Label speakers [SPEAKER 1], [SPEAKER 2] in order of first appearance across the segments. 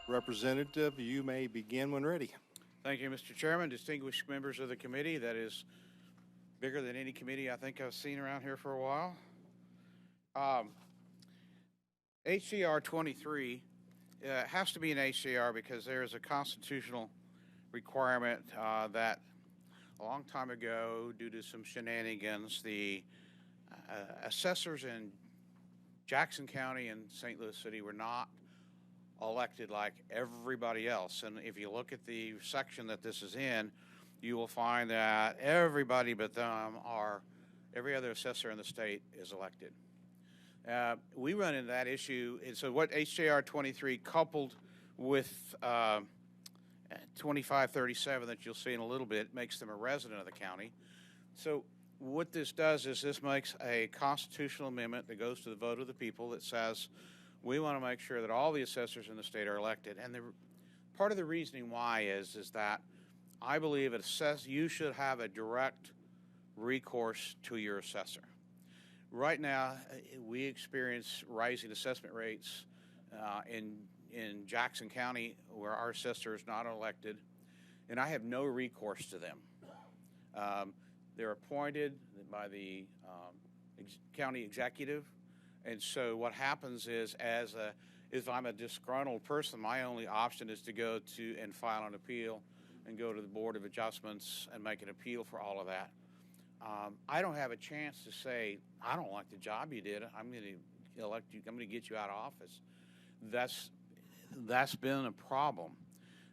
[SPEAKER 1] Representative, you may begin when ready.
[SPEAKER 2] Thank you, Mr. Chairman, distinguished members of the committee. That is bigger than any committee I think I've seen around here for a while. HCR 23 has to be an HCR because there is a constitutional requirement that a long time ago, due to some shenanigans, the assessors in Jackson County and St. Louis City were not elected like everybody else. And if you look at the section that this is in, you will find that everybody but them every other assessor in the state is elected. We run into that issue. And so what HJR 23 coupled with 2537 that you'll see in a little bit makes them a resident of the county. So what this does is this makes a constitutional amendment that goes to the vote of the people that says we want to make sure that all the assessors in the state are elected. And part of the reasoning why is that I believe you should have a direct recourse to your assessor. Right now, we experience rising assessment rates in Jackson County where our assessor is not elected, and I have no recourse to them. They're appointed by the county executive, and so what happens is if I'm a disgruntled person, my only option is to go to and file an appeal and go to the Board of Adjustments and make an appeal for all of that. I don't have a chance to say, I don't like the job you did. I'm going to elect you. I'm going to get you out of office. That's been a problem.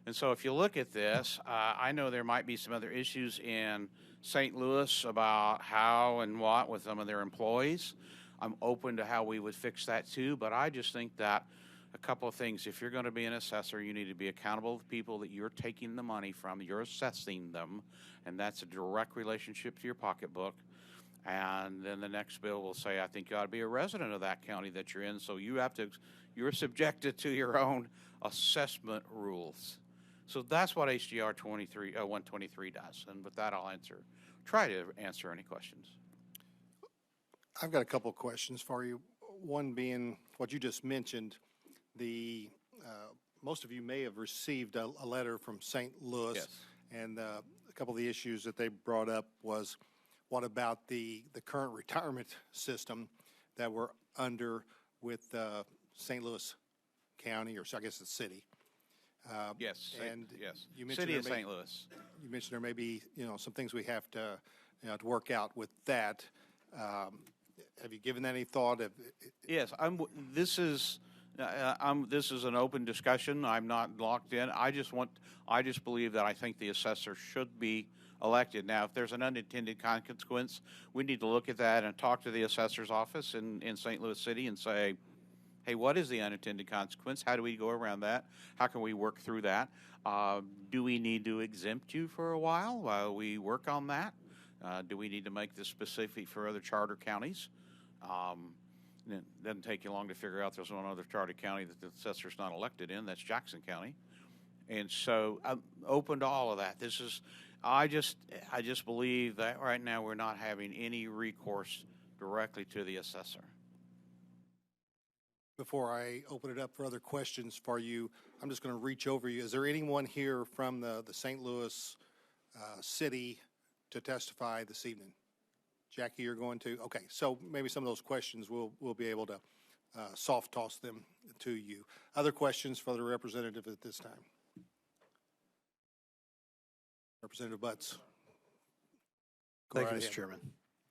[SPEAKER 2] And so if you look at this, I know there might be some other issues in St. Louis about how and what with some of their employees. I'm open to how we would fix that too, but I just think that a couple of things. If you're going to be an assessor, you need to be accountable to the people that you're taking the money from. You're assessing them, and that's a direct relationship to your pocketbook. And then the next bill will say, I think you ought to be a resident of that county that you're in, so you're subjected to your own assessment rules. So that's what HGR 123 does. And with that, I'll try to answer any questions.
[SPEAKER 1] I've got a couple of questions for you. One being what you just mentioned. Most of you may have received a letter from St. Louis,
[SPEAKER 2] yes.
[SPEAKER 1] And a couple of the issues that they brought up was what about the current retirement system that we're under with St. Louis County, or I guess the city.
[SPEAKER 2] Yes,
[SPEAKER 1] and
[SPEAKER 2] yes.
[SPEAKER 1] You mentioned
[SPEAKER 2] City of St. Louis.
[SPEAKER 1] You mentioned there may be some things we have to to work out with that. Have you given that any thought?
[SPEAKER 2] Yes, this is an open discussion. I'm not locked in. I just believe that I think the assessor should be elected. Now, if there's an unintended consequence, we need to look at that and talk to the assessor's office in St. Louis City and say, hey, what is the unintended consequence? How do we go around that? How can we work through that? Do we need to exempt you for a while we work on that? Do we need to make this specific for other charter counties? It doesn't take you long to figure out there's one other charter county that the assessor's not elected in. That's Jackson County. And so I'm open to all of that. I just believe that right now we're not having any recourse directly to the assessor.
[SPEAKER 1] Before I open it up for other questions for you, I'm just going to reach over you. Is there anyone here from the St. Louis city to testify this evening? Jackie, you're going to? Okay, so maybe some of those questions we'll be able to soft toss them to you. Other questions for the representative at this time? Representative Butts.
[SPEAKER 3] Thank you, Mr. Chairman.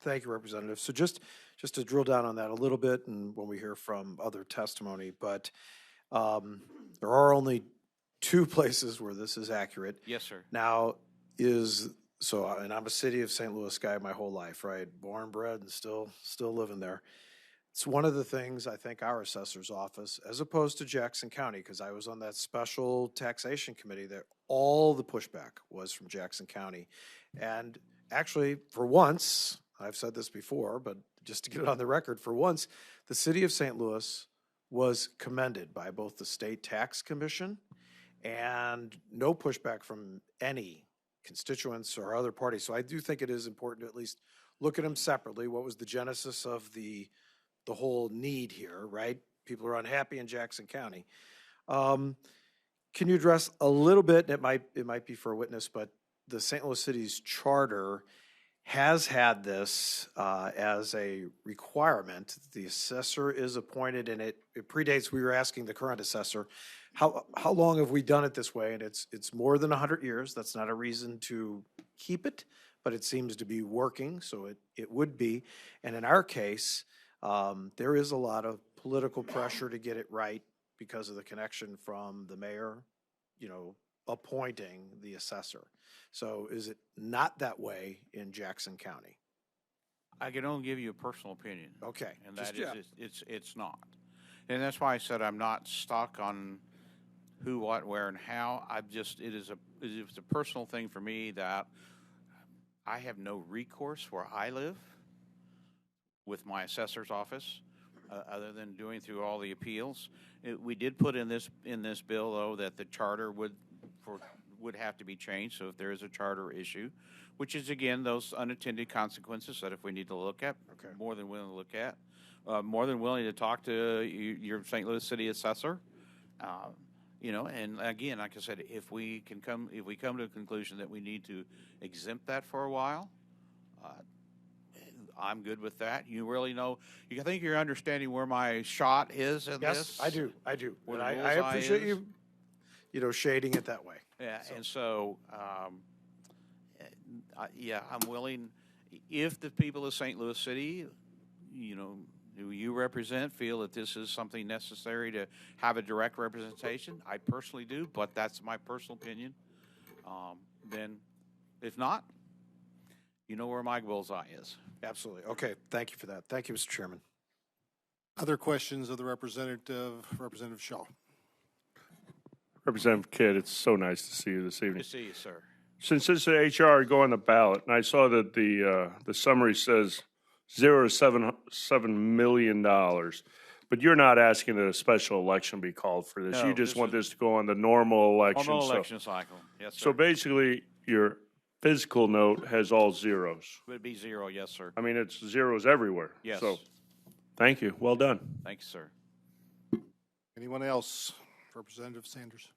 [SPEAKER 3] Thank you, Representative. So just to drill down on that a little bit, and when we hear from other testimony, but there are only two places where this is accurate.
[SPEAKER 2] Yes, sir.
[SPEAKER 3] Now and I'm a city of St. Louis guy my whole life, right? Born, bred, and still living there. It's one of the things I think our assessor's office, as opposed to Jackson County, because I was on that special taxation committee that all the pushback was from Jackson County. And actually, for once, I've said this before, but just to get it on the record, for once, the city of St. Louis was commended by both the state tax commission and no pushback from any constituents or other parties. So I do think it is important to at least look at them separately. What was the genesis of the the whole need here, right? People are unhappy in Jackson County. Can you address a little bit, and it might be for a witness, but the St. Louis City's charter has had this as a requirement. The assessor is appointed, and it predates, we were asking the current assessor, how long have we done it this way? And it's more than 100 years. That's not a reason to keep it, but it seems to be working, so it would be. And in our case, there is a lot of political pressure to get it right because of the connection from the mayor, appointing the assessor. So is it not that way in Jackson County?
[SPEAKER 2] I can only give you a personal opinion.
[SPEAKER 3] Okay.
[SPEAKER 2] And that is, it's not. And that's why I said I'm not stuck on who, what, where, and how. It's a personal thing for me that I have no recourse where I live with my assessor's office, other than doing through all the appeals. We did put in this bill, though, that the charter would have to be changed. So if there is a charter issue, which is again those unintended consequences that if we need to look at,
[SPEAKER 3] Okay.
[SPEAKER 2] more than willing to look at, more than willing to talk to your St. Louis City assessor. And again, like I said, if we come to a conclusion that we need to exempt that for a while, I'm good with that. You really know, I think you're understanding where my shot is in this.
[SPEAKER 3] Yes, I do.
[SPEAKER 2] Where
[SPEAKER 3] And
[SPEAKER 2] the
[SPEAKER 3] I
[SPEAKER 2] bullseye
[SPEAKER 3] appreciate
[SPEAKER 2] is.
[SPEAKER 3] you, shading it that way.
[SPEAKER 2] Yeah, and so, I'm willing, if the people of St. Louis City, who you represent, feel that this is something necessary to have a direct representation, I personally do, but that's my personal opinion. Then, if not, you know where my bullseye is.
[SPEAKER 3] Absolutely. Okay, thank you for that. Thank you, Mr. Chairman.
[SPEAKER 1] Other questions of the Representative Shaw?
[SPEAKER 4] Representative Kidd, it's so nice to see you this
[SPEAKER 2] Good
[SPEAKER 4] evening.
[SPEAKER 2] to see you, sir.
[SPEAKER 4] Since this HR go on the ballot, and I saw that the summary says $0 to $7 million, but you're not asking that a special election be called for this.
[SPEAKER 2] No,
[SPEAKER 4] You just
[SPEAKER 2] this
[SPEAKER 4] want
[SPEAKER 2] is-
[SPEAKER 4] this to go on the normal election.
[SPEAKER 2] Normal
[SPEAKER 4] so-
[SPEAKER 2] election cycle, yes, sir.
[SPEAKER 4] So basically, your physical note has all zeros.
[SPEAKER 2] Would be 0, yes, sir.
[SPEAKER 4] I mean, it's zeros everywhere.
[SPEAKER 2] Yes.
[SPEAKER 4] So, thank you. Well done.
[SPEAKER 2] Thank you, sir.
[SPEAKER 1] Anyone else? Representative Sanders.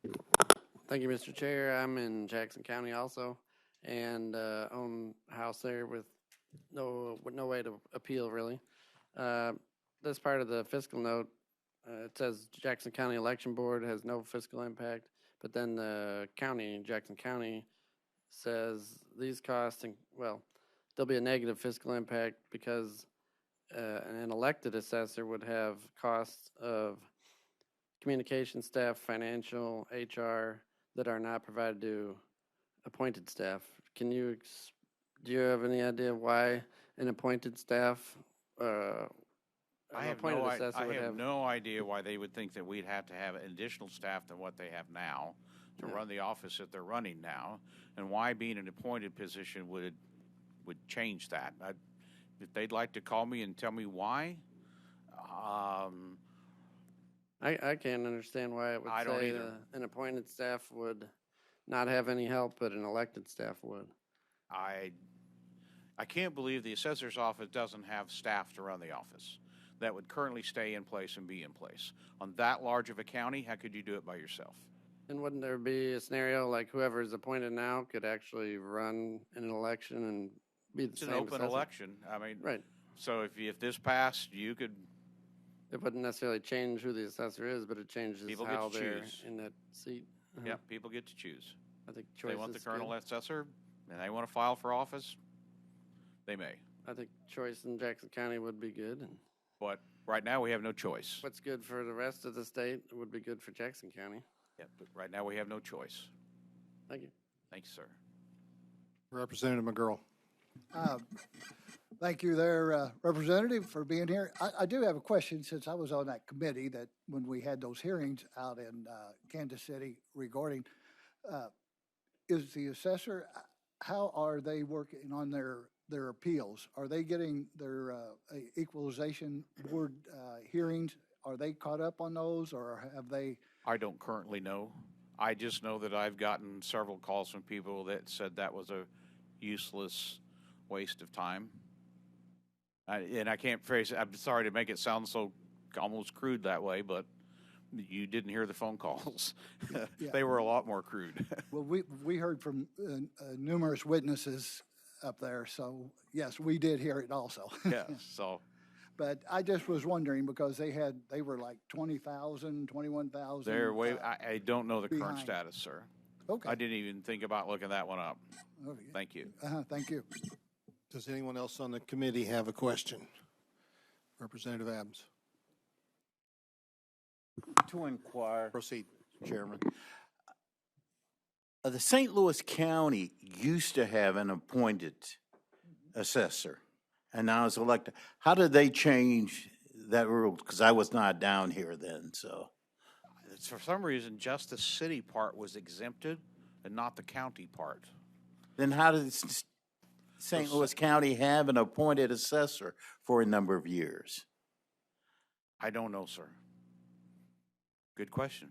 [SPEAKER 5] Thank you, Mr. Chair. I'm in Jackson County also, and own a house there with no way to appeal really. This part of the fiscal note, it says Jackson County Election Board has no fiscal impact, but then the county, Jackson County, says these costs, there'll be a negative fiscal impact because an elected assessor would have costs of communication staff, financial, HR that are not provided to appointed staff. Do you have any idea why an appointed staff,
[SPEAKER 2] I have
[SPEAKER 5] appointed assessor would have?
[SPEAKER 2] no idea why they would think that we'd have to have additional staff than what they have now to run the office that they're running now, and why being an appointed position would change that. If they'd like to call me and tell me why,
[SPEAKER 5] I can't understand why it would
[SPEAKER 2] I don't
[SPEAKER 5] say
[SPEAKER 2] either.
[SPEAKER 5] an appointed staff would not have any help, but an elected staff would.
[SPEAKER 2] I can't believe the assessor's office doesn't have staff to run the office that would currently stay in place and be in place. On that large of a county, how could you do it by yourself?
[SPEAKER 5] And wouldn't there be a scenario like whoever is appointed now could actually run in an election and be the
[SPEAKER 2] It's
[SPEAKER 5] same
[SPEAKER 2] an open
[SPEAKER 5] assessor?
[SPEAKER 2] election. I mean,
[SPEAKER 5] Right.
[SPEAKER 2] so if this passed, you could,
[SPEAKER 5] It wouldn't necessarily change who the assessor is, but it changes
[SPEAKER 2] People get
[SPEAKER 5] how
[SPEAKER 2] to
[SPEAKER 5] they're
[SPEAKER 2] choose.
[SPEAKER 5] in that seat.
[SPEAKER 2] yeah, people get to choose.
[SPEAKER 5] I think
[SPEAKER 2] If they want the
[SPEAKER 5] choice is
[SPEAKER 2] colonel
[SPEAKER 5] good.
[SPEAKER 2] assessor and they want to file for office, they may.
[SPEAKER 5] I think choice in Jackson County would be good, and
[SPEAKER 2] But right now, we have no choice.
[SPEAKER 5] what's good for the rest of the state would be good for Jackson County.
[SPEAKER 2] Yeah, but right now, we have no choice.
[SPEAKER 5] Thank you.
[SPEAKER 2] Thank you, sir.
[SPEAKER 1] Representative McGurl.
[SPEAKER 6] Thank you there, Representative, for being here. I do have a question, since I was on that committee that when we had those hearings out in Kansas City regarding, is the assessor, how are they working on their appeals? Are they getting their equalization board hearings? Are they caught up on those, or have they?
[SPEAKER 2] I don't currently know. I just know that I've gotten several calls from people that said that was a useless waste of time. And I can't phrase it, I'm sorry to make it sound so almost crude that way, but you didn't hear the phone calls. They were a lot more crude.
[SPEAKER 6] Well, we heard from numerous witnesses up there, so yes, we did hear it also.
[SPEAKER 2] Yeah, so,
[SPEAKER 6] But I just was wondering because they were like 20,000, 21,000.
[SPEAKER 2] they're way, I don't know the current
[SPEAKER 6] behind.
[SPEAKER 2] status, sir.
[SPEAKER 6] Okay.
[SPEAKER 2] I didn't even think about looking that one up.
[SPEAKER 6] Okay.
[SPEAKER 2] Thank you.
[SPEAKER 6] Thank you.
[SPEAKER 1] Does anyone else on the committee have a question? Representative Adams,
[SPEAKER 7] To inquire,
[SPEAKER 1] proceed.
[SPEAKER 7] Chairman. The St. Louis County used to have an appointed assessor, and now it's elected. How did they change that rule? Because I was not down here then, so.
[SPEAKER 2] For some reason, just the city part was exempted and not the county part.
[SPEAKER 7] Then how did St. Louis County have an appointed assessor for a number of years?
[SPEAKER 2] I don't know, sir. Good question.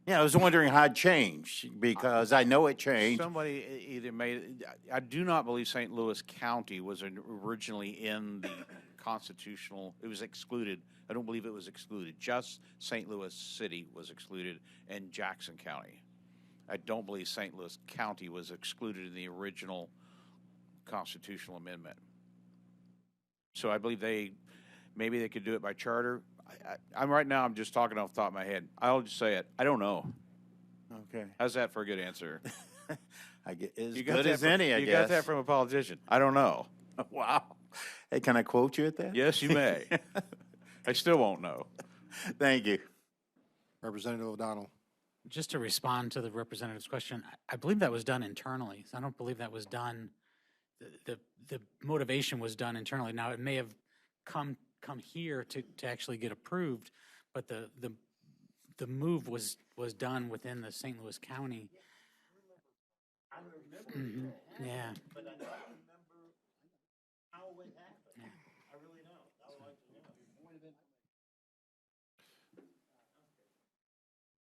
[SPEAKER 7] Yeah, I was wondering how it changed, because I know it changed.
[SPEAKER 2] Somebody either made, I do not believe St. Louis County was originally in the constitutional, it was excluded. I don't believe it was excluded. Just St. Louis City was excluded and Jackson County. I don't believe St. Louis County was excluded in the original constitutional amendment. So I believe maybe they could do it by charter. I'm right now, I'm just talking off the top of my head. I'll just say it. I don't know.
[SPEAKER 7] Okay.
[SPEAKER 2] How's that for a good answer?
[SPEAKER 7] I get as
[SPEAKER 2] You got
[SPEAKER 7] good
[SPEAKER 2] that
[SPEAKER 7] as
[SPEAKER 2] from-
[SPEAKER 7] any, I
[SPEAKER 2] You
[SPEAKER 7] guess.
[SPEAKER 2] got that from a politician. I don't know.
[SPEAKER 7] Wow. Hey, can I quote you at that?
[SPEAKER 2] Yes, you may. I still won't know.
[SPEAKER 7] Thank you.
[SPEAKER 1] Representative O'Donnell.
[SPEAKER 8] Just to respond to the representative's question, I believe that was done internally. I don't believe that was done, the motivation was done internally. Now, it may have come here to actually get approved, but the move was done within the St. Louis County. Mhm, yeah.
[SPEAKER 7] But I don't remember how it happened. I really don't. I would like to know.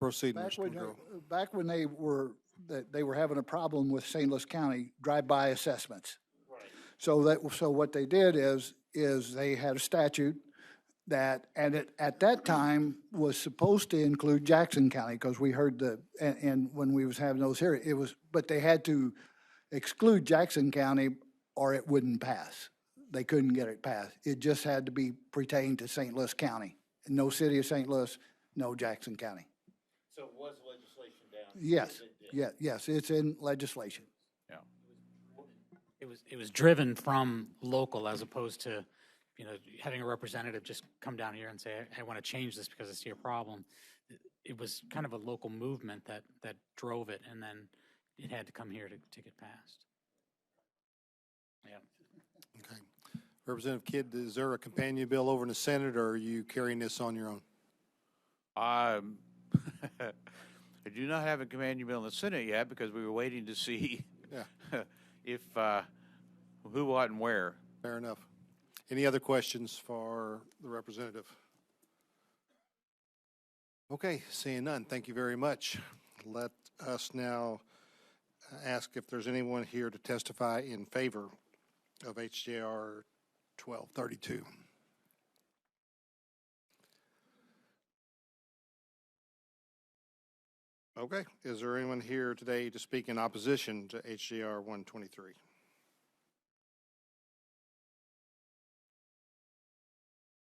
[SPEAKER 1] Proceed,
[SPEAKER 6] Back
[SPEAKER 1] Mr.
[SPEAKER 6] when,
[SPEAKER 1] McGraw.
[SPEAKER 6] back when they were having a problem with St. Louis County drive-by assessments. So what they did is they had a statute that, at that time was supposed to include Jackson County, because we heard and when we was having those hearings, but they had to exclude Jackson County or it wouldn't pass. They couldn't get it passed. It just had to be pertained to St. Louis County. No city of St. Louis, no Jackson County.
[SPEAKER 7] So it was legislation down?
[SPEAKER 6] Yes, yes, it's in legislation.
[SPEAKER 2] Yeah.
[SPEAKER 8] It was driven from local as opposed to, having a representative just come down here and say, I want to change this because I see a problem. It was kind of a local movement that drove it, and then it had to come here to get passed. Yeah.
[SPEAKER 1] Okay. Representative Kidd, is there a companion bill over in the Senate, or are you carrying this on your own?
[SPEAKER 2] I do not have a companion bill in the Senate yet because we were waiting to see
[SPEAKER 1] Yeah.
[SPEAKER 2] if, who, what, and where.
[SPEAKER 1] Fair enough. Any other questions for the representative? Okay, seeing none, thank you very much. Let us now ask if there's anyone here to testify in favor of HJR 1232. Okay, is there anyone here today to speak in opposition to HJR 123?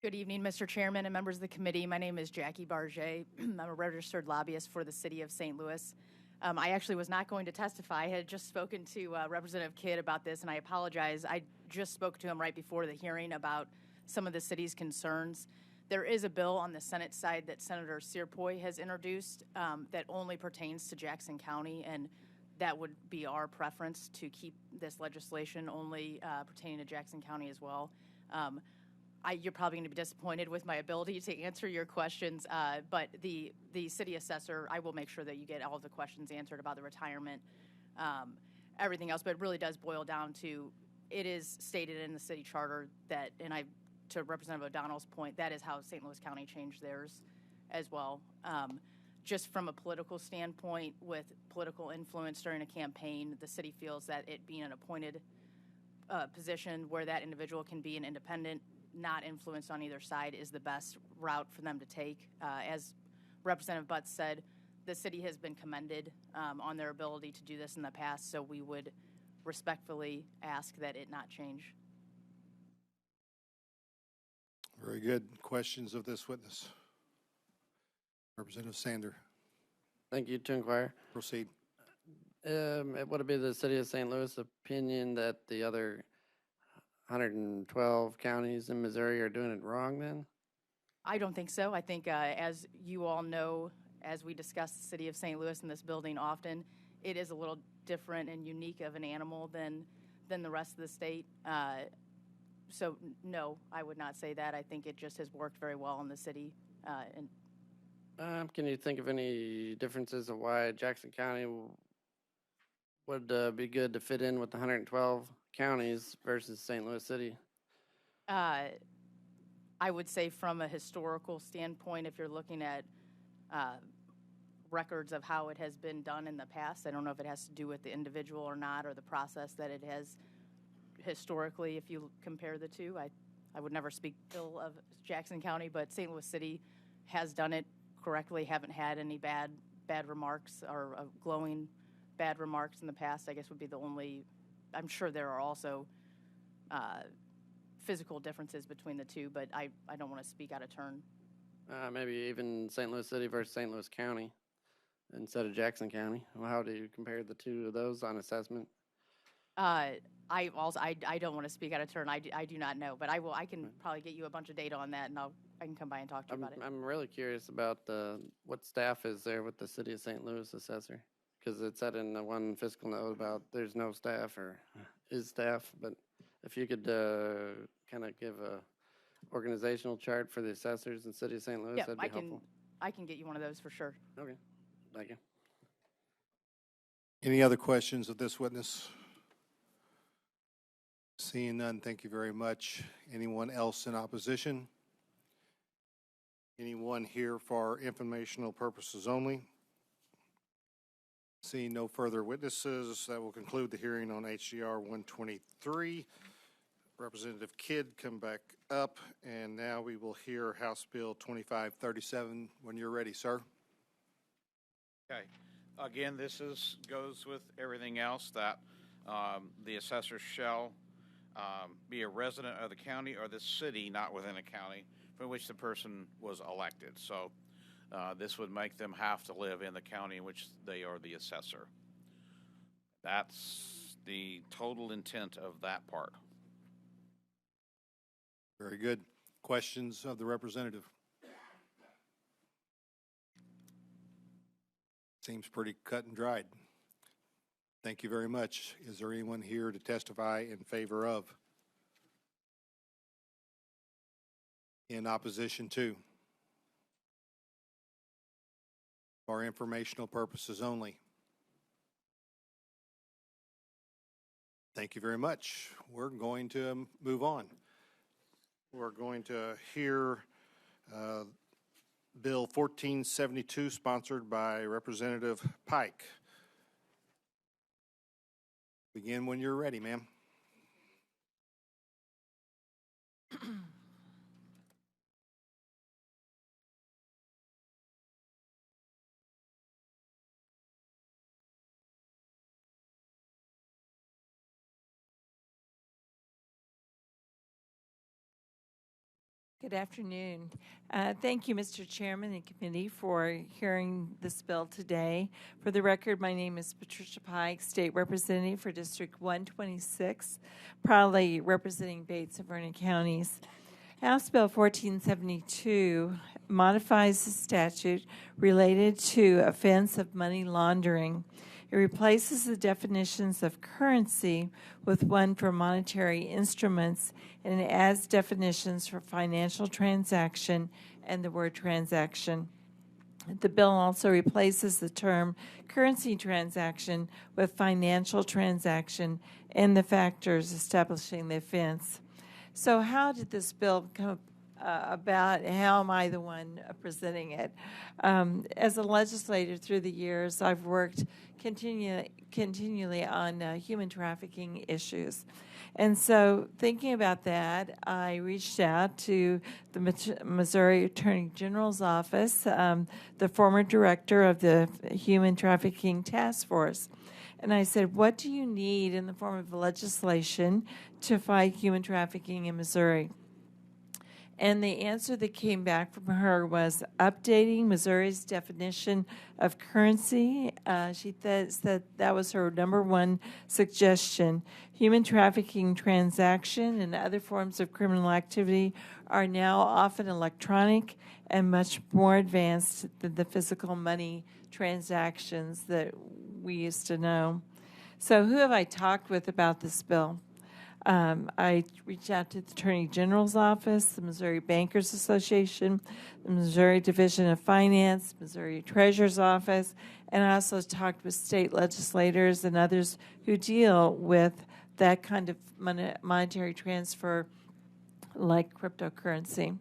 [SPEAKER 9] Good evening, Mr. Chairman and members of the committee. My name is Jackie Barget. I'm a registered lobbyist for the city of St. Louis. I actually was not going to testify. I had just spoken to Representative Kidd about this, and I apologize. I just spoke to him right before the hearing about some of the city's concerns. There is a bill on the Senate side that Senator Searpoy has introduced that only pertains to Jackson County, and that would be our preference, to keep this legislation only pertaining to Jackson County as well. You're probably going to be disappointed with my ability to answer your questions, but the city assessor, I will make sure that you get all of the questions answered about the retirement, everything else. But it really does boil down to, it is stated in the city charter that, and to Representative O'Donnell's point, that is how St. Louis County changed theirs as well. Just from a political standpoint, with political influence during a campaign, the city feels that it being an appointed position where that individual can be an independent not influenced on either side is the best route for them to take. As Representative Butts said, the city has been commended on their ability to do this in the past, so we would respectfully ask that it not change.
[SPEAKER 1] Very good. Questions of this witness? Representative Sander,
[SPEAKER 5] Thank you. To inquire.
[SPEAKER 1] proceed.
[SPEAKER 5] Would it be the city of St. Louis opinion that the other 112 counties in Missouri are doing it wrong then?
[SPEAKER 9] I don't think so. I think, as you all know, as we discuss the city of St. Louis in this building often, it is a little different and unique of an animal than the rest of the state. So, no, I would not say that. I think it just has worked very well in the city. And
[SPEAKER 5] Can you think of any differences of why Jackson County would be good to fit in with the 112 counties versus St. Louis City?
[SPEAKER 9] I would say from a historical standpoint, if you're looking at records of how it has been done in the past, I don't know if it has to do with the individual or not, or the process that it has historically. If you compare the two, I would never speak ill of Jackson County, but St. Louis City has done it correctly, haven't had any bad remarks or glowing bad remarks in the past, I guess would be the only. I'm sure there are also physical differences between the two, but I don't want to speak out of turn.
[SPEAKER 5] Maybe even St. Louis City versus St. Louis County instead of Jackson County. Well, how do you compare the two of those on assessment?
[SPEAKER 9] I don't want to speak out of turn. I do not know, but I can probably get you a bunch of data on that, and I can come by and talk to you about it.
[SPEAKER 5] I'm really curious about what staff is there with the city of St. Louis assessor, because it said in the one fiscal note about there's no staff or is staff, but if you could kind of give a organizational chart for the assessors in city of St. Louis,
[SPEAKER 9] Yeah,
[SPEAKER 5] that'd be helpful.
[SPEAKER 9] I can get you one of those for sure.
[SPEAKER 5] Okay, thank you.
[SPEAKER 1] Any other questions of this witness? Seeing none, thank you very much. Anyone else in opposition? Anyone here for informational purposes only? Seeing no further witnesses, that will conclude the hearing on HGR 123. Representative Kidd, come back up, and now we will hear House Bill 2537 when you're ready, sir.
[SPEAKER 2] Okay. Again, this goes with everything else that the assessor shall be a resident of the county or the city, not within a county, from which the person was elected. So this would make them have to live in the county in which they are the assessor. That's the total intent of that part.
[SPEAKER 1] Very good. Questions of the representative? Seems pretty cut and dried. Thank you very much. Is there anyone here to testify in favor of? In opposition to? For informational purposes only? Thank you very much. We're going to move on. We're going to hear Bill 1472, sponsored by Representative Pike. Begin when you're ready, ma'am.
[SPEAKER 10] Good afternoon. Thank you, Mr. Chairman and committee, for hearing this bill today. For the record, my name is Patricia Pike, State Representative for District 126, proudly representing Bates and Vernon counties. House Bill 1472 modifies the statute related to offense of money laundering. It replaces the definitions of currency with one for monetary instruments, and it adds definitions for financial transaction and the word transaction. The bill also replaces the term currency transaction with financial transaction and the factors establishing the offense. So how did this bill come about? How am I the one presenting it? As a legislator through the years, I've worked continually on human trafficking issues. And so, thinking about that, I reached out to the Missouri Attorney General's office, the former director of the Human Trafficking Task Force. And I said, what do you need in the form of legislation to fight human trafficking in Missouri? And the answer that came back from her was updating Missouri's definition of currency. She said that was her number one suggestion. Human trafficking transaction and other forms of criminal activity are now often electronic and much more advanced than the physical money transactions that we used to know. So who have I talked with about this bill? I reached out to the Attorney General's office, the Missouri Bankers Association, the Missouri Division of Finance, Missouri Treasurer's office, and I also talked with state legislators and others who deal with that kind of monetary transfer like cryptocurrency.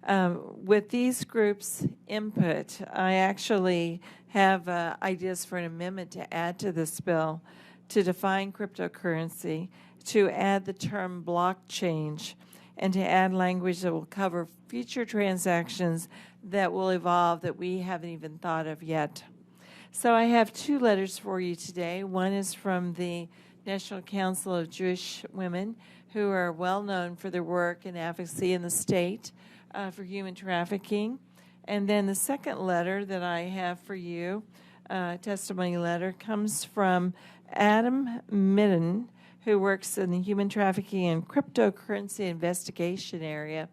[SPEAKER 10] With these groups' input, I actually have ideas for an amendment to add to this bill to define cryptocurrency, to add the term blockchain, and to add language that will cover future transactions that will evolve that we haven't even thought of yet. So I have two letters for you today. One is from the National Council of Jewish Women, who are well known for their work and advocacy in the state for human trafficking. And then the second letter that I have for you, testimony letter, comes from Adam Midden, who works in the human trafficking and cryptocurrency investigation area.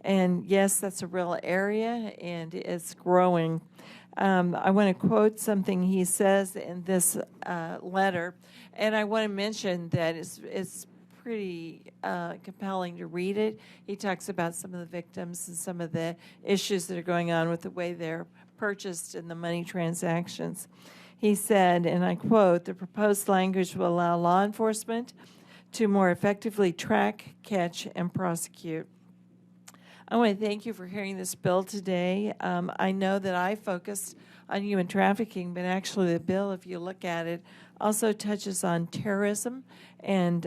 [SPEAKER 10] And yes, that's a real area, and it's growing. I want to quote something he says in this letter, and I want to mention that it's pretty compelling to read it. He talks about some of the victims and some of the issues that are going on with the way they're purchased in the money transactions. He said, and I quote, "The proposed language will allow law enforcement to more effectively track, catch, and prosecute." I want to thank you for hearing this bill today. I know that I focused on human trafficking, but actually the bill, if you look at it, also touches on terrorism and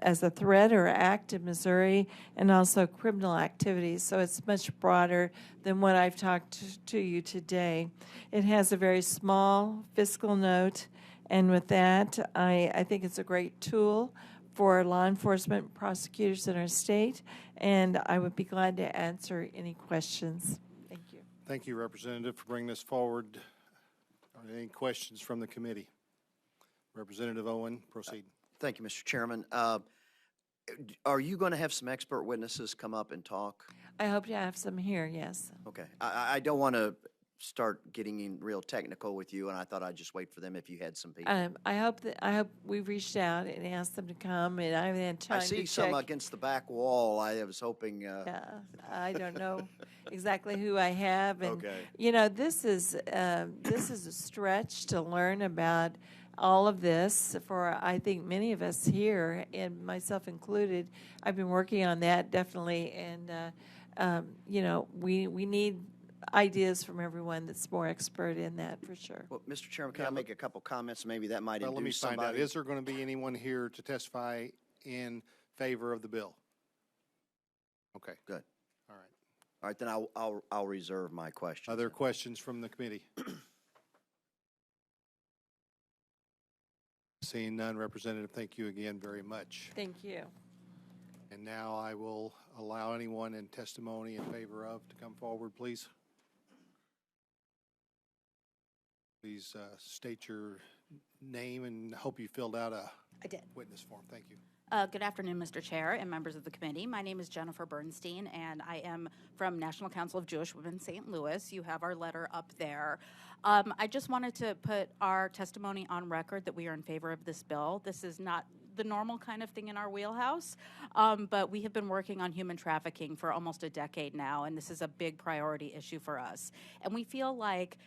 [SPEAKER 10] as a threat or act in Missouri, and also criminal activities. So it's much broader than what I've talked to you today. It has a very small fiscal note, and with that, I think it's a great tool for law enforcement prosecutors in our state, and I would be glad to answer any questions. Thank you.
[SPEAKER 1] Thank you, Representative, for bringing this forward. Are there any questions from the committee? Representative Owen, proceed.
[SPEAKER 11] Thank you, Mr. Chairman. Are you going to have some expert witnesses come up and talk?
[SPEAKER 10] I hope to have some here, yes.
[SPEAKER 11] Okay. I don't want to start getting in real technical with you, and I thought I'd just wait for them if you had some people.
[SPEAKER 10] I hope we've reached out and asked them to come, and I haven't had time
[SPEAKER 11] I see
[SPEAKER 10] to
[SPEAKER 11] some
[SPEAKER 10] check.
[SPEAKER 11] against the back wall. I was hoping.
[SPEAKER 10] Yeah, I don't know exactly who I have, and
[SPEAKER 11] Okay.
[SPEAKER 10] you know, this is a stretch to learn about all of this for, I think, many of us here, and myself included. I've been working on that definitely, and you know, we need ideas from everyone that's more expert in that for sure.
[SPEAKER 11] Well, Mr. Chairman, can I make a couple comments? Maybe that might
[SPEAKER 1] Well, let me
[SPEAKER 11] induce
[SPEAKER 1] find out,
[SPEAKER 11] somebody.
[SPEAKER 1] is there going to be anyone here to testify in favor of the bill? Okay,
[SPEAKER 11] Good.
[SPEAKER 1] all right.
[SPEAKER 11] All right, then I'll reserve my questions.
[SPEAKER 1] Other questions from the committee? Seeing none, Representative, thank you again very much.
[SPEAKER 10] Thank you.
[SPEAKER 1] And now I will allow anyone in testimony in favor of to come forward, please. Please state your name and hope you filled out a
[SPEAKER 12] I did.
[SPEAKER 1] witness form. Thank you.
[SPEAKER 12] Good afternoon, Mr. Chair and members of the committee. My name is Jennifer Bernstein, and I am from National Council of Jewish Women, St. Louis. You have our letter up there. I just wanted to put our testimony on record that we are in favor of this bill. This is not the normal kind of thing in our wheelhouse, but we have been working on human trafficking for almost a decade now, and this is a big priority issue for us. And we feel like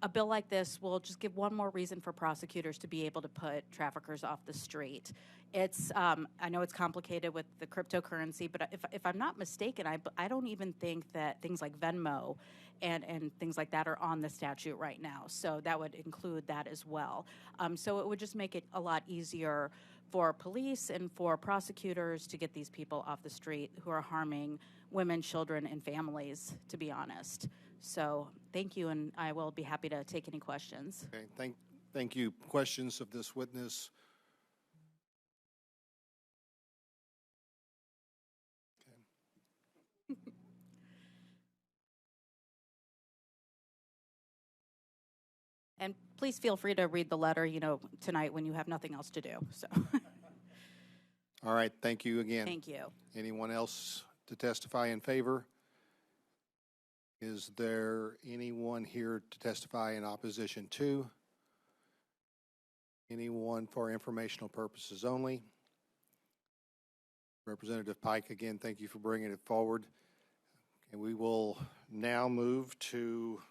[SPEAKER 12] a bill like this will just give one more reason for prosecutors to be able to put traffickers off the street. It's I know it's complicated with the cryptocurrency, but if I'm not mistaken, I don't even think that things like Venmo and things like that are on the statute right now. So that would include that as well. So it would just make it a lot easier for police and for prosecutors to get these people off the street who are harming women, children, and families, to be honest. So thank you, and I will be happy to take any questions.
[SPEAKER 1] Okay, thank you. Questions of this witness?
[SPEAKER 12] And please feel free to read the letter, tonight when you have nothing else to do. So,
[SPEAKER 1] All right, thank you again.
[SPEAKER 12] thank you.
[SPEAKER 1] Anyone else to testify in favor? Is there anyone here to testify in opposition to? Anyone for informational purposes only? Representative Pike, again, thank you for bringing it forward. And we will now move to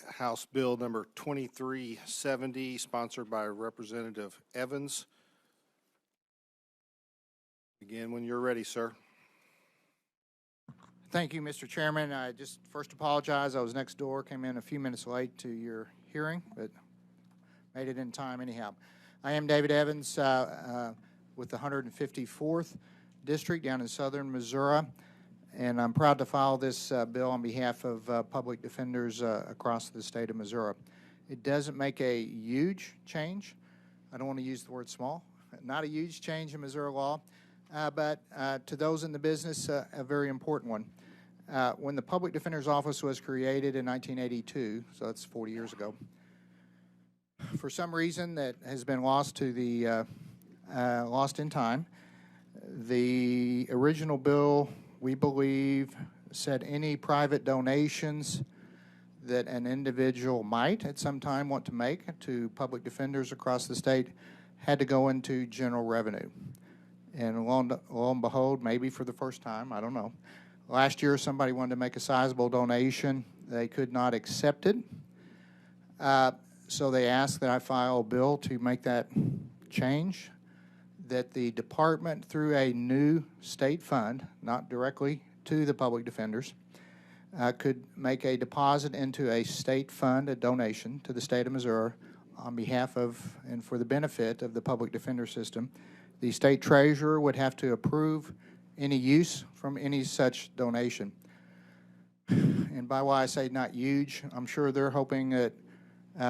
[SPEAKER 1] House Bill number 2370, sponsored by Representative Evans. Begin when you're ready, sir.
[SPEAKER 13] Thank you, Mr. Chairman. I just first apologize. I was next door, came in a few minutes late to your hearing, but made it in time anyhow. I am David Evans with the 154th District down in southern Missouri, and I'm proud to file this bill on behalf of public defenders across the state of Missouri. It doesn't make a huge change. I don't want to use the word small. Not a huge change in Missouri law, but to those in the business, a very important one. When the Public Defender's Office was created in 1982, so that's 40 years ago, for some reason that has been lost to the lost in time, the original bill, we believe, said any private donations that an individual might at some time want to make to public defenders across the state had to go into general revenue. And lo and behold, maybe for the first time, I don't know, last year somebody wanted to make a sizable donation. They could not accept it. So they asked that I file a bill to make that change, that the department, through a new state fund, not directly to the public defenders, could make a deposit into a state fund, a donation to the state of Missouri on behalf of and for the benefit of the public defender system. The state treasurer would have to approve any use from any such donation. And by why I say not huge, I'm sure they're hoping that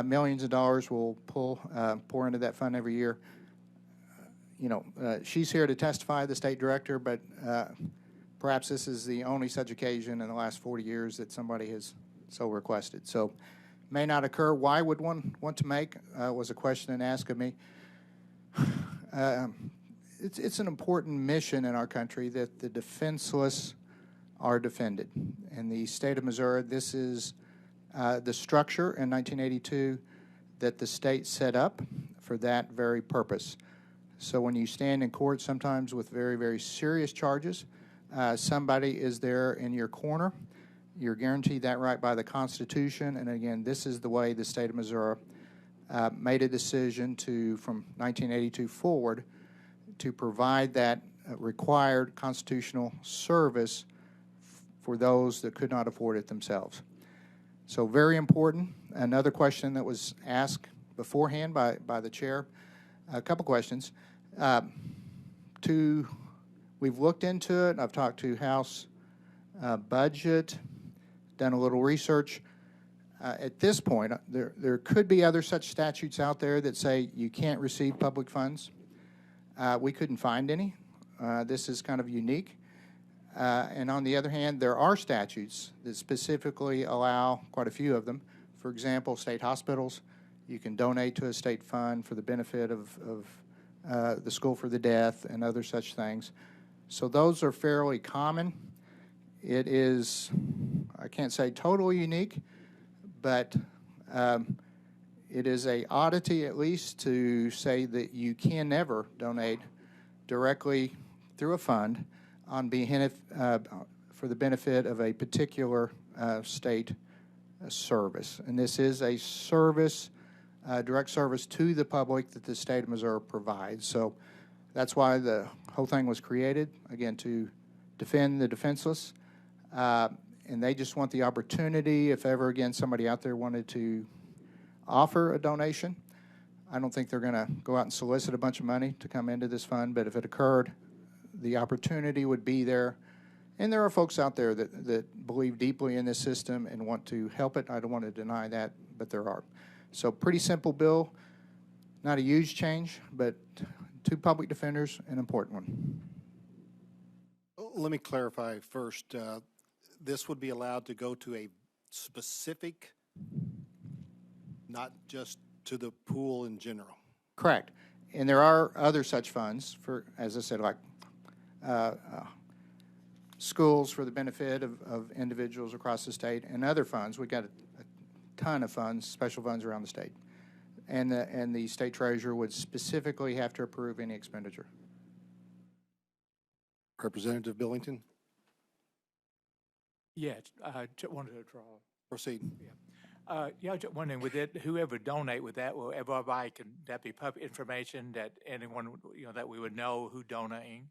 [SPEAKER 13] millions of dollars will pour into that fund every year. She's here to testify, the state director, but perhaps this is the only such occasion in the last 40 years that somebody has so requested. So may not occur. Why would one want to make was a question asked of me. It's an important mission in our country that the defenseless are defended. In the state of Missouri, this is the structure in 1982 that the state set up for that very purpose. So when you stand in court, sometimes with very, very serious charges, somebody is there in your corner. You're guaranteed that right by the Constitution. And again, this is the way the state of Missouri made a decision to, from 1982 forward, to provide that required constitutional service for those that could not afford it themselves. So very important. Another question that was asked beforehand by the chair, a couple questions. We've looked into it. I've talked to House Budget, done a little research. At this point, there could be other such statutes out there that say you can't receive public funds. We couldn't find any. This is kind of unique. And on the other hand, there are statutes that specifically allow, quite a few of them, for example, state hospitals. You can donate to a state fund for the benefit of the School for the Deaf and other such things. So those are fairly common. It is, I can't say totally unique, but it is a oddity at least to say that you can never donate directly through a fund on behalf for the benefit of a particular state service. And this is a service, direct service to the public that the state of Missouri provides. So that's why the whole thing was created, again, to defend the defenseless. And they just want the opportunity, if ever again somebody out there wanted to offer a donation. I don't think they're going to go out and solicit a bunch of money to come into this fund, but if it occurred, the opportunity would be there. And there are folks out there that believe deeply in this system and want to help it. I don't want to deny that, but there are. So pretty simple bill, not a huge change, but 2 public defenders, an important one.
[SPEAKER 1] Let me clarify first. This would be allowed to go to a specific, not just to the pool in general.
[SPEAKER 13] Correct. And there are other such funds for, as I said, like schools for the benefit of individuals across the state, and other funds. We've got a ton of funds, special funds around the state. And the state treasurer would specifically have to approve any expenditure.
[SPEAKER 1] Representative Billington,
[SPEAKER 14] Yes, I just wanted to draw.
[SPEAKER 1] proceed.
[SPEAKER 14] Yeah, I was just wondering, with it, whoever donate with that, will everybody can, that be public information that anyone, that we would know who donating?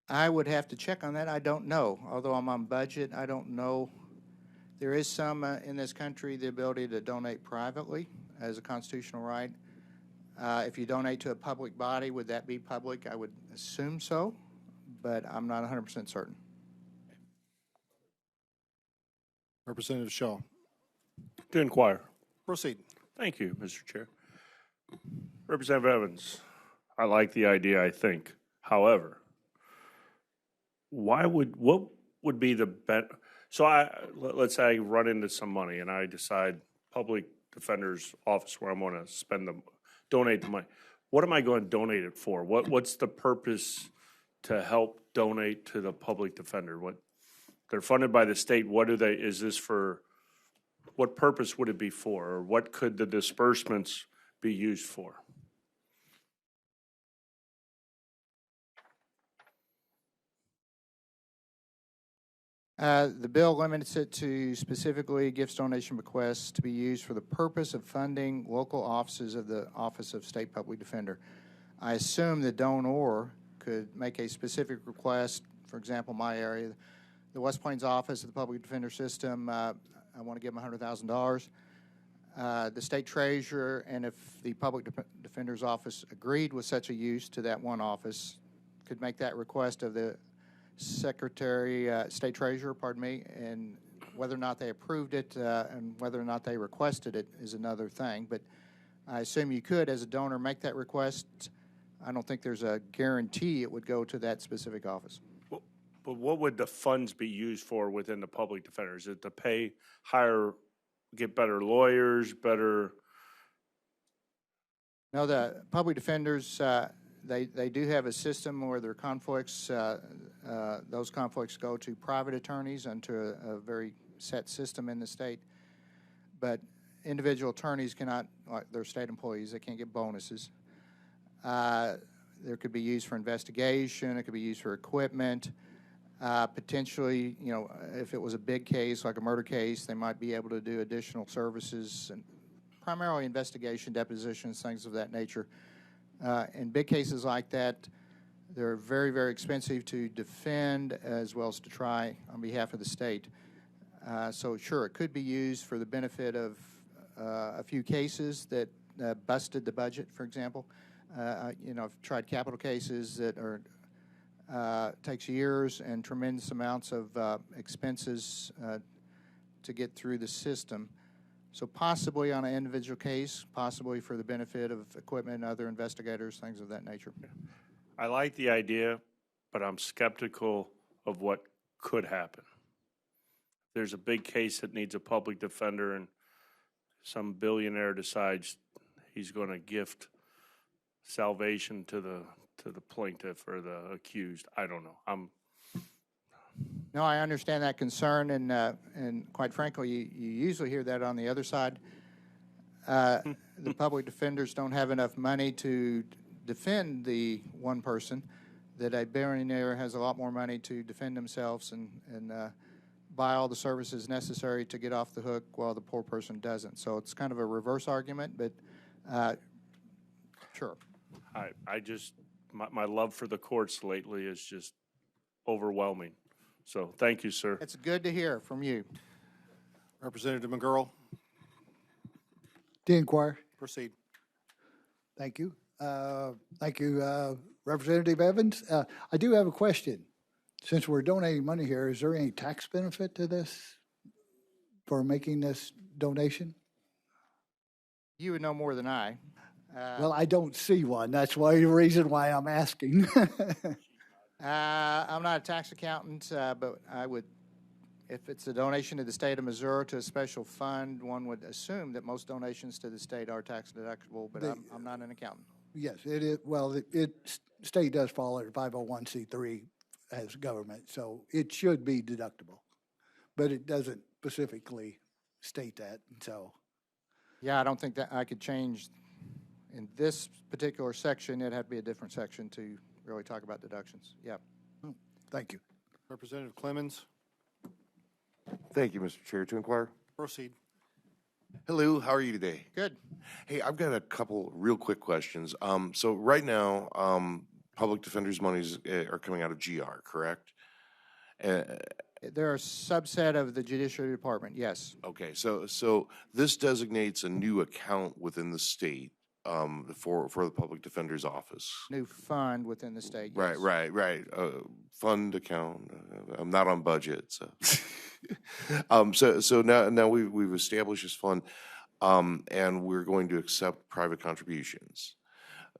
[SPEAKER 13] I would have to check on that. I don't know. Although I'm on budget, I don't know. There is some in this country, the ability to donate privately as a constitutional right. If you donate to a public body, would that be public? I would assume so, but I'm not 100% certain.
[SPEAKER 1] Representative Shaw,
[SPEAKER 4] To inquire.
[SPEAKER 1] proceed.
[SPEAKER 4] Thank you, Mr. Chair. Representative Evans, I like the idea, I think. However, what would be the so let's say I run into some money and I decide public defender's office where I'm going to donate the money. What am I going to donate it for? What's the purpose to help donate to the public defender? They're funded by the state. Is this for, what purpose would it be for? Or what could the disbursements be used for?
[SPEAKER 13] The bill limits it to specifically gifts, donation requests to be used for the purpose of funding local offices of the Office of State Public Defender. I assume the donor could make a specific request. For example, my area, the West Plains office of the Public Defender System, I want to give them $100,000. The state treasurer, and if the Public Defender's office agreed with such a use to that one office, could make that request of the state treasurer, and whether or not they approved it and whether or not they requested it is another thing. But I assume you could, as a donor, make that request. I don't think there's a guarantee it would go to that specific office.
[SPEAKER 4] But what would the funds be used for within the public defender? Is it to get better lawyers, better?
[SPEAKER 13] No, the public defenders, they do have a system where there are conflicts. Those conflicts go to private attorneys and to a very set system in the state. But individual attorneys cannot, like they're state employees, they can't get bonuses. There could be used for investigation. It could be used for equipment. Potentially, if it was a big case, like a murder case, they might be able to do additional services, and primarily investigation, depositions, things of that nature. In big cases like that, they're very, very expensive to defend as well as to try on behalf of the state. So sure, it could be used for the benefit of a few cases that busted the budget, for example. I've tried capital cases that are takes years and tremendous amounts of expenses to get through the system. So possibly on an individual case, possibly for the benefit of equipment and other investigators, things of that nature.
[SPEAKER 4] I like the idea, but I'm skeptical of what could happen. There's a big case that needs a public defender and some billionaire decides he's going to gift salvation to the plaintiff or the accused. I don't know.
[SPEAKER 13] No, I understand that concern, and quite frankly, you usually hear that on the other side. The public defenders don't have enough money to defend the one person, that a billionaire has a lot more money to defend themselves and buy all the services necessary to get off the hook while the poor person doesn't. So it's kind of a reverse argument, but sure.
[SPEAKER 4] My love for the courts lately is just overwhelming. So thank you, sir.
[SPEAKER 13] It's good to hear from you.
[SPEAKER 1] Representative McGurl,
[SPEAKER 6] To inquire.
[SPEAKER 1] Proceed.
[SPEAKER 6] Thank you. Thank you, Representative Evans. I do have a question. Since we're donating money here, is there any tax benefit to this for making this donation?
[SPEAKER 13] You would know more than I.
[SPEAKER 6] Well, I don't see one. That's the reason why I'm asking.
[SPEAKER 13] I'm not a tax accountant, but I would, if it's a donation to the state of Missouri to a special fund, one would assume that most donations to the state are tax deductible, but I'm not an accountant.
[SPEAKER 6] Yes, it is. Well, state does fall under 501c3 as government, so it should be deductible, but it doesn't specifically state that. So,
[SPEAKER 13] yeah, I don't think that I could change in this particular section. It'd have to be a different section to really talk about deductions. Yeah.
[SPEAKER 6] Thank you.
[SPEAKER 1] Representative Clemens,
[SPEAKER 15] Thank you, Mr. Chair. To inquire.
[SPEAKER 1] proceed.
[SPEAKER 15] Hello, how are you today?
[SPEAKER 13] Good.
[SPEAKER 15] Hey, I've got a couple real quick questions. So right now, public defenders' monies are coming out of GR, correct?
[SPEAKER 13] They're a subset of the Judiciary Department, yes.
[SPEAKER 15] Okay, so this designates a new account within the state for the public defender's office.
[SPEAKER 13] New fund within the state,
[SPEAKER 15] Right,
[SPEAKER 13] yes.
[SPEAKER 15] right. Fund account. I'm not on budget, so. So now we've established this fund, and we're going to accept private contributions.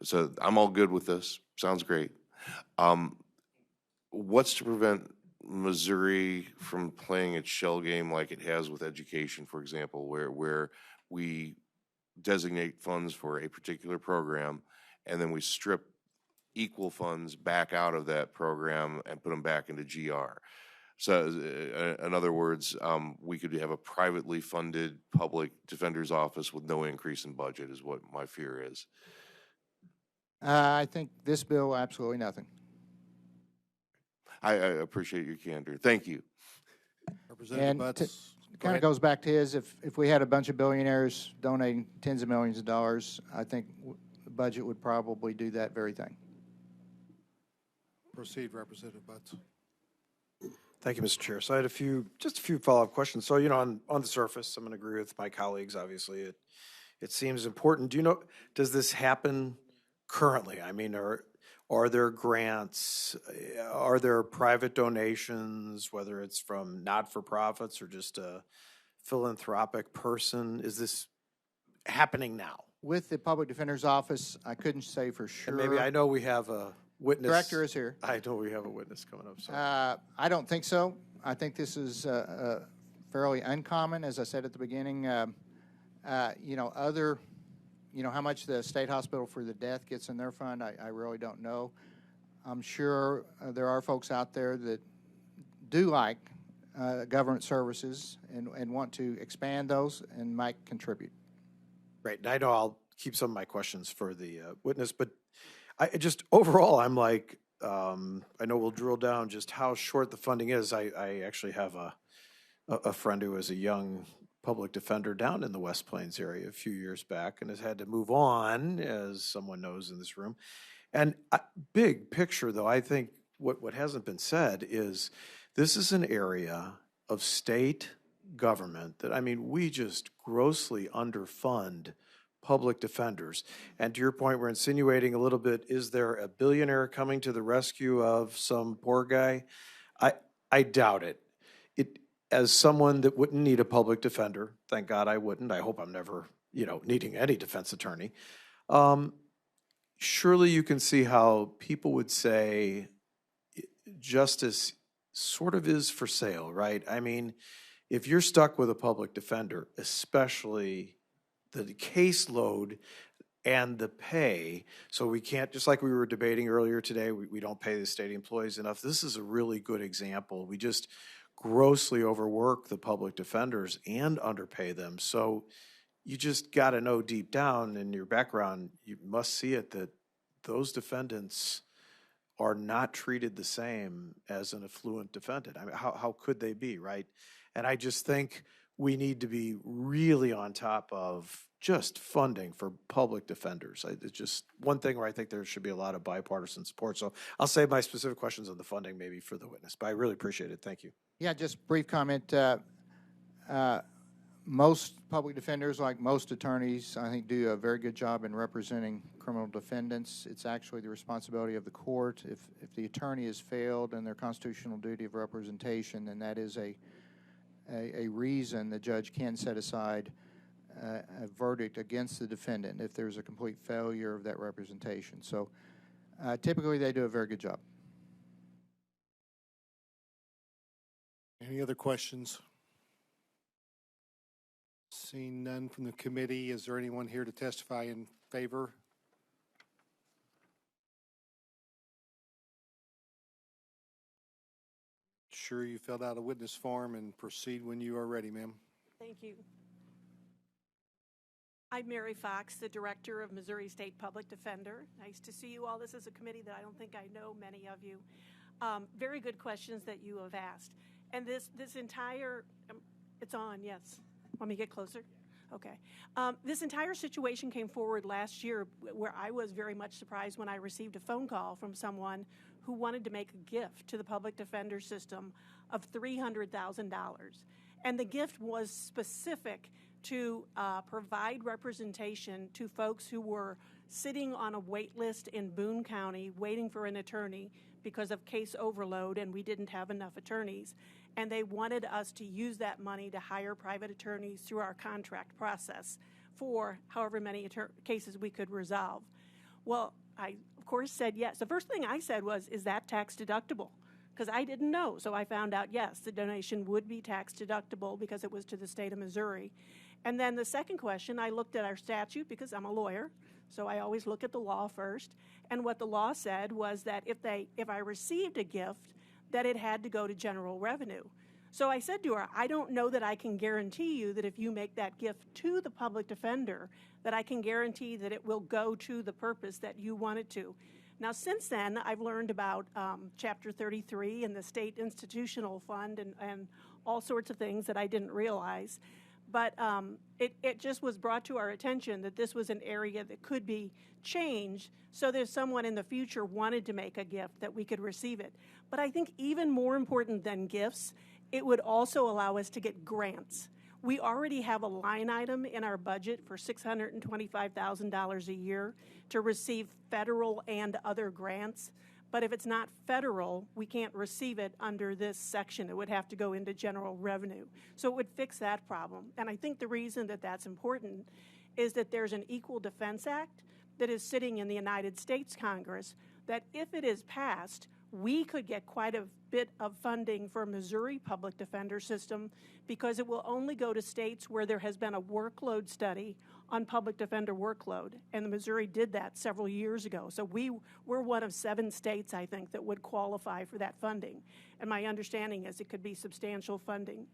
[SPEAKER 15] So I'm all good with this. Sounds great. What's to prevent Missouri from playing its shell game like it has with education, for example, where we designate funds for a particular program, and then we strip equal funds back out of that program and put them back into GR. So in other words, we could have a privately funded public defender's office with no increase in budget is what my fear is.
[SPEAKER 13] I think this bill, absolutely nothing.
[SPEAKER 15] I appreciate your candor. Thank you.
[SPEAKER 1] Representative
[SPEAKER 13] And
[SPEAKER 1] Butts.
[SPEAKER 13] it kind of goes back to his, if we had a bunch of billionaires donating tens of millions of dollars, I think the budget would probably do that very thing.
[SPEAKER 1] Proceed, Representative Butts.
[SPEAKER 3] Thank you, Mr. Chair. So I had just a few follow-up questions. So, on the surface, I'm going to agree with my colleagues. Obviously, it seems important. Does this happen currently? I mean, are there grants? Are there private donations, whether it's from not-for-profits or just a philanthropic person? Is this happening now?
[SPEAKER 13] With the Public Defender's Office, I couldn't say for sure.
[SPEAKER 3] And maybe I know we have a witness.
[SPEAKER 13] Director is here.
[SPEAKER 3] I know we have a witness coming up. So.
[SPEAKER 13] I don't think so. I think this is fairly uncommon, as I said at the beginning. How much the State Hospital for the Deaf gets in their fund, I really don't know. I'm sure there are folks out there that do like government services and want to expand those and might contribute.
[SPEAKER 3] Right. And I know I'll keep some of my questions for the witness, but I just overall, I'm like, I know we'll drill down just how short the funding is. I actually have a friend who was a young public defender down in the West Plains area a few years back and has had to move on, as someone knows in this room. And big picture, though, I think what hasn't been said is this is an area of state government that, we just grossly underfund public defenders. And to your point, we're insinuating a little bit, is there a billionaire coming to the rescue of some poor guy? I doubt it. As someone that wouldn't need a public defender, thank God I wouldn't. I hope I'm never, needing any defense attorney. Surely you can see how people would say justice sort of is for sale, right? If you're stuck with a public defender, especially the caseload and the pay, so we can't, just like we were debating earlier today, we don't pay the state employees enough. This is a really good example. We just grossly overwork the public defenders and underpay them. So you just got to know deep down in your background, you must see it, that those defendants are not treated the same as an affluent defendant. How could they be, right? And I just think we need to be really on top of just funding for public defenders. It's just one thing where I think there should be a lot of bipartisan support. So I'll save my specific questions on the funding maybe for the witness, but I really appreciate it. Thank you.
[SPEAKER 13] Yeah, just brief comment. Most public defenders, like most attorneys, I think do a very good job in representing criminal defendants. It's actually the responsibility of the court. If the attorney has failed in their constitutional duty of representation, then that is a reason the judge can set aside a verdict against the defendant if there's a complete failure of that representation. So typically they do a very good job.
[SPEAKER 1] Any other questions? Seeing none from the committee, is there anyone here to testify in favor? Sure you filled out a witness form and proceed when you are ready, ma'am.
[SPEAKER 16] Thank you. I'm Mary Fox, the Director of Missouri State Public Defender. Nice to see you all. This is a committee that I don't think I know many of you. Very good questions that you have asked. And this entire, it's on, yes. Want me to get closer? Okay. This entire situation came forward last year where I was very much surprised when I received a phone call from someone who wanted to make a gift to the public defender system of $300,000. And the gift was specific to provide representation to folks who were sitting on a wait list in Boone County waiting for an attorney because of case overload and we didn't have enough attorneys. And they wanted us to use that money to hire private attorneys through our contract process for however many cases we could resolve. Well, I, of course, said yes. The first thing I said was, is that tax deductible? Because I didn't know. So I found out, yes, the donation would be tax deductible because it was to the state of Missouri. And then the second question, I looked at our statute because I'm a lawyer, so I always look at the law first. And what the law said was that if I received a gift, that it had to go to general revenue. So I said to her, I don't know that I can guarantee you that if you make that gift to the public defender, that I can guarantee that it will go to the purpose that you want it to. Now, since then, I've learned about Chapter 33 and the State Institutional Fund and all sorts of things that I didn't realize. But it just was brought to our attention that this was an area that could be changed so that if someone in the future wanted to make a gift, that we could receive it. But I think even more important than gifts, it would also allow us to get grants. We already have a line item in our budget for $625,000 a year to receive federal and other grants. But if it's not federal, we can't receive it under this section. It would have to go into general revenue. So it would fix that problem. And I think the reason that that's important is that there's an Equal Defense Act that is sitting in the United States Congress that if it is passed, we could get quite a bit of funding for Missouri public defender system because it will only go to states where there has been a workload study on public defender workload. And Missouri did that several years ago. So we're one of 7 states, I think, that would qualify for that funding. And my understanding is it could be substantial funding.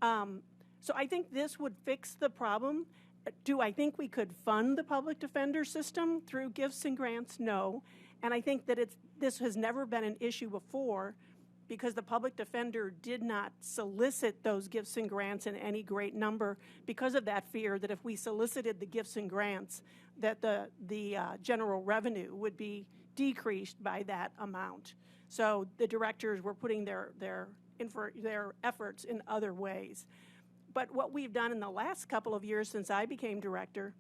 [SPEAKER 16] So I think this would fix the problem. Do I think we could fund the public defender system through gifts and grants? No. And I think that this has never been an issue before because the public defender did not solicit those gifts and grants in any great number because of that fear that if we solicited the gifts and grants, that the general revenue would be decreased by that amount. So the directors were putting their efforts in other ways. But what we've done in the last couple of years since I became director,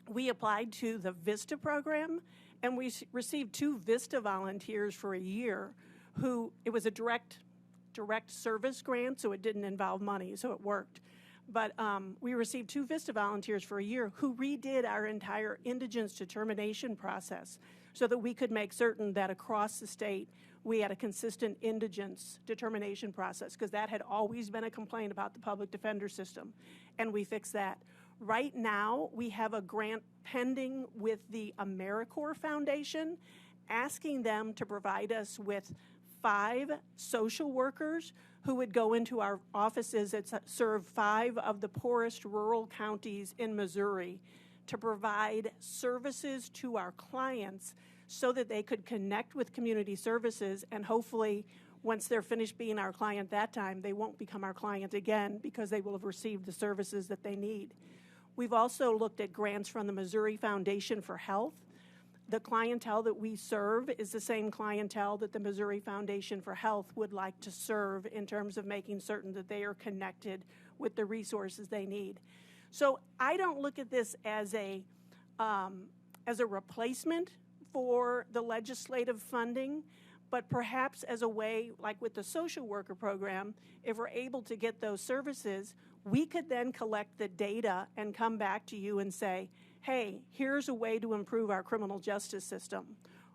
[SPEAKER 16] we applied to the VISTA program, and we received 2 VISTA volunteers for a year it was a direct service grant, so it didn't involve money, so it worked. But we received 2 VISTA volunteers for a year who redid our entire indigence determination process so that we could make certain that across the state we had a consistent indigence determination process because that had always been a complaint about the public defender system, and we fixed that. Right now, we have a grant pending with the AmeriCorps Foundation, asking them to provide us with 5 social workers who would go into our offices that serve 5 of the poorest rural counties in Missouri to provide services to our clients so that they could connect with community services and hopefully once they're finished being our client that time, they won't become our client again because they will have received the services that they need. We've also looked at grants from the Missouri Foundation for Health. The clientele that we serve is the same clientele that the Missouri Foundation for Health would like to serve in terms of making certain that they are connected with the resources they need. So I don't look at this as a replacement for the legislative funding, but perhaps as a way, like with the social worker program, if we're able to get those services, we could then collect the data and come back to you and say, hey, here's a way to improve our criminal justice system.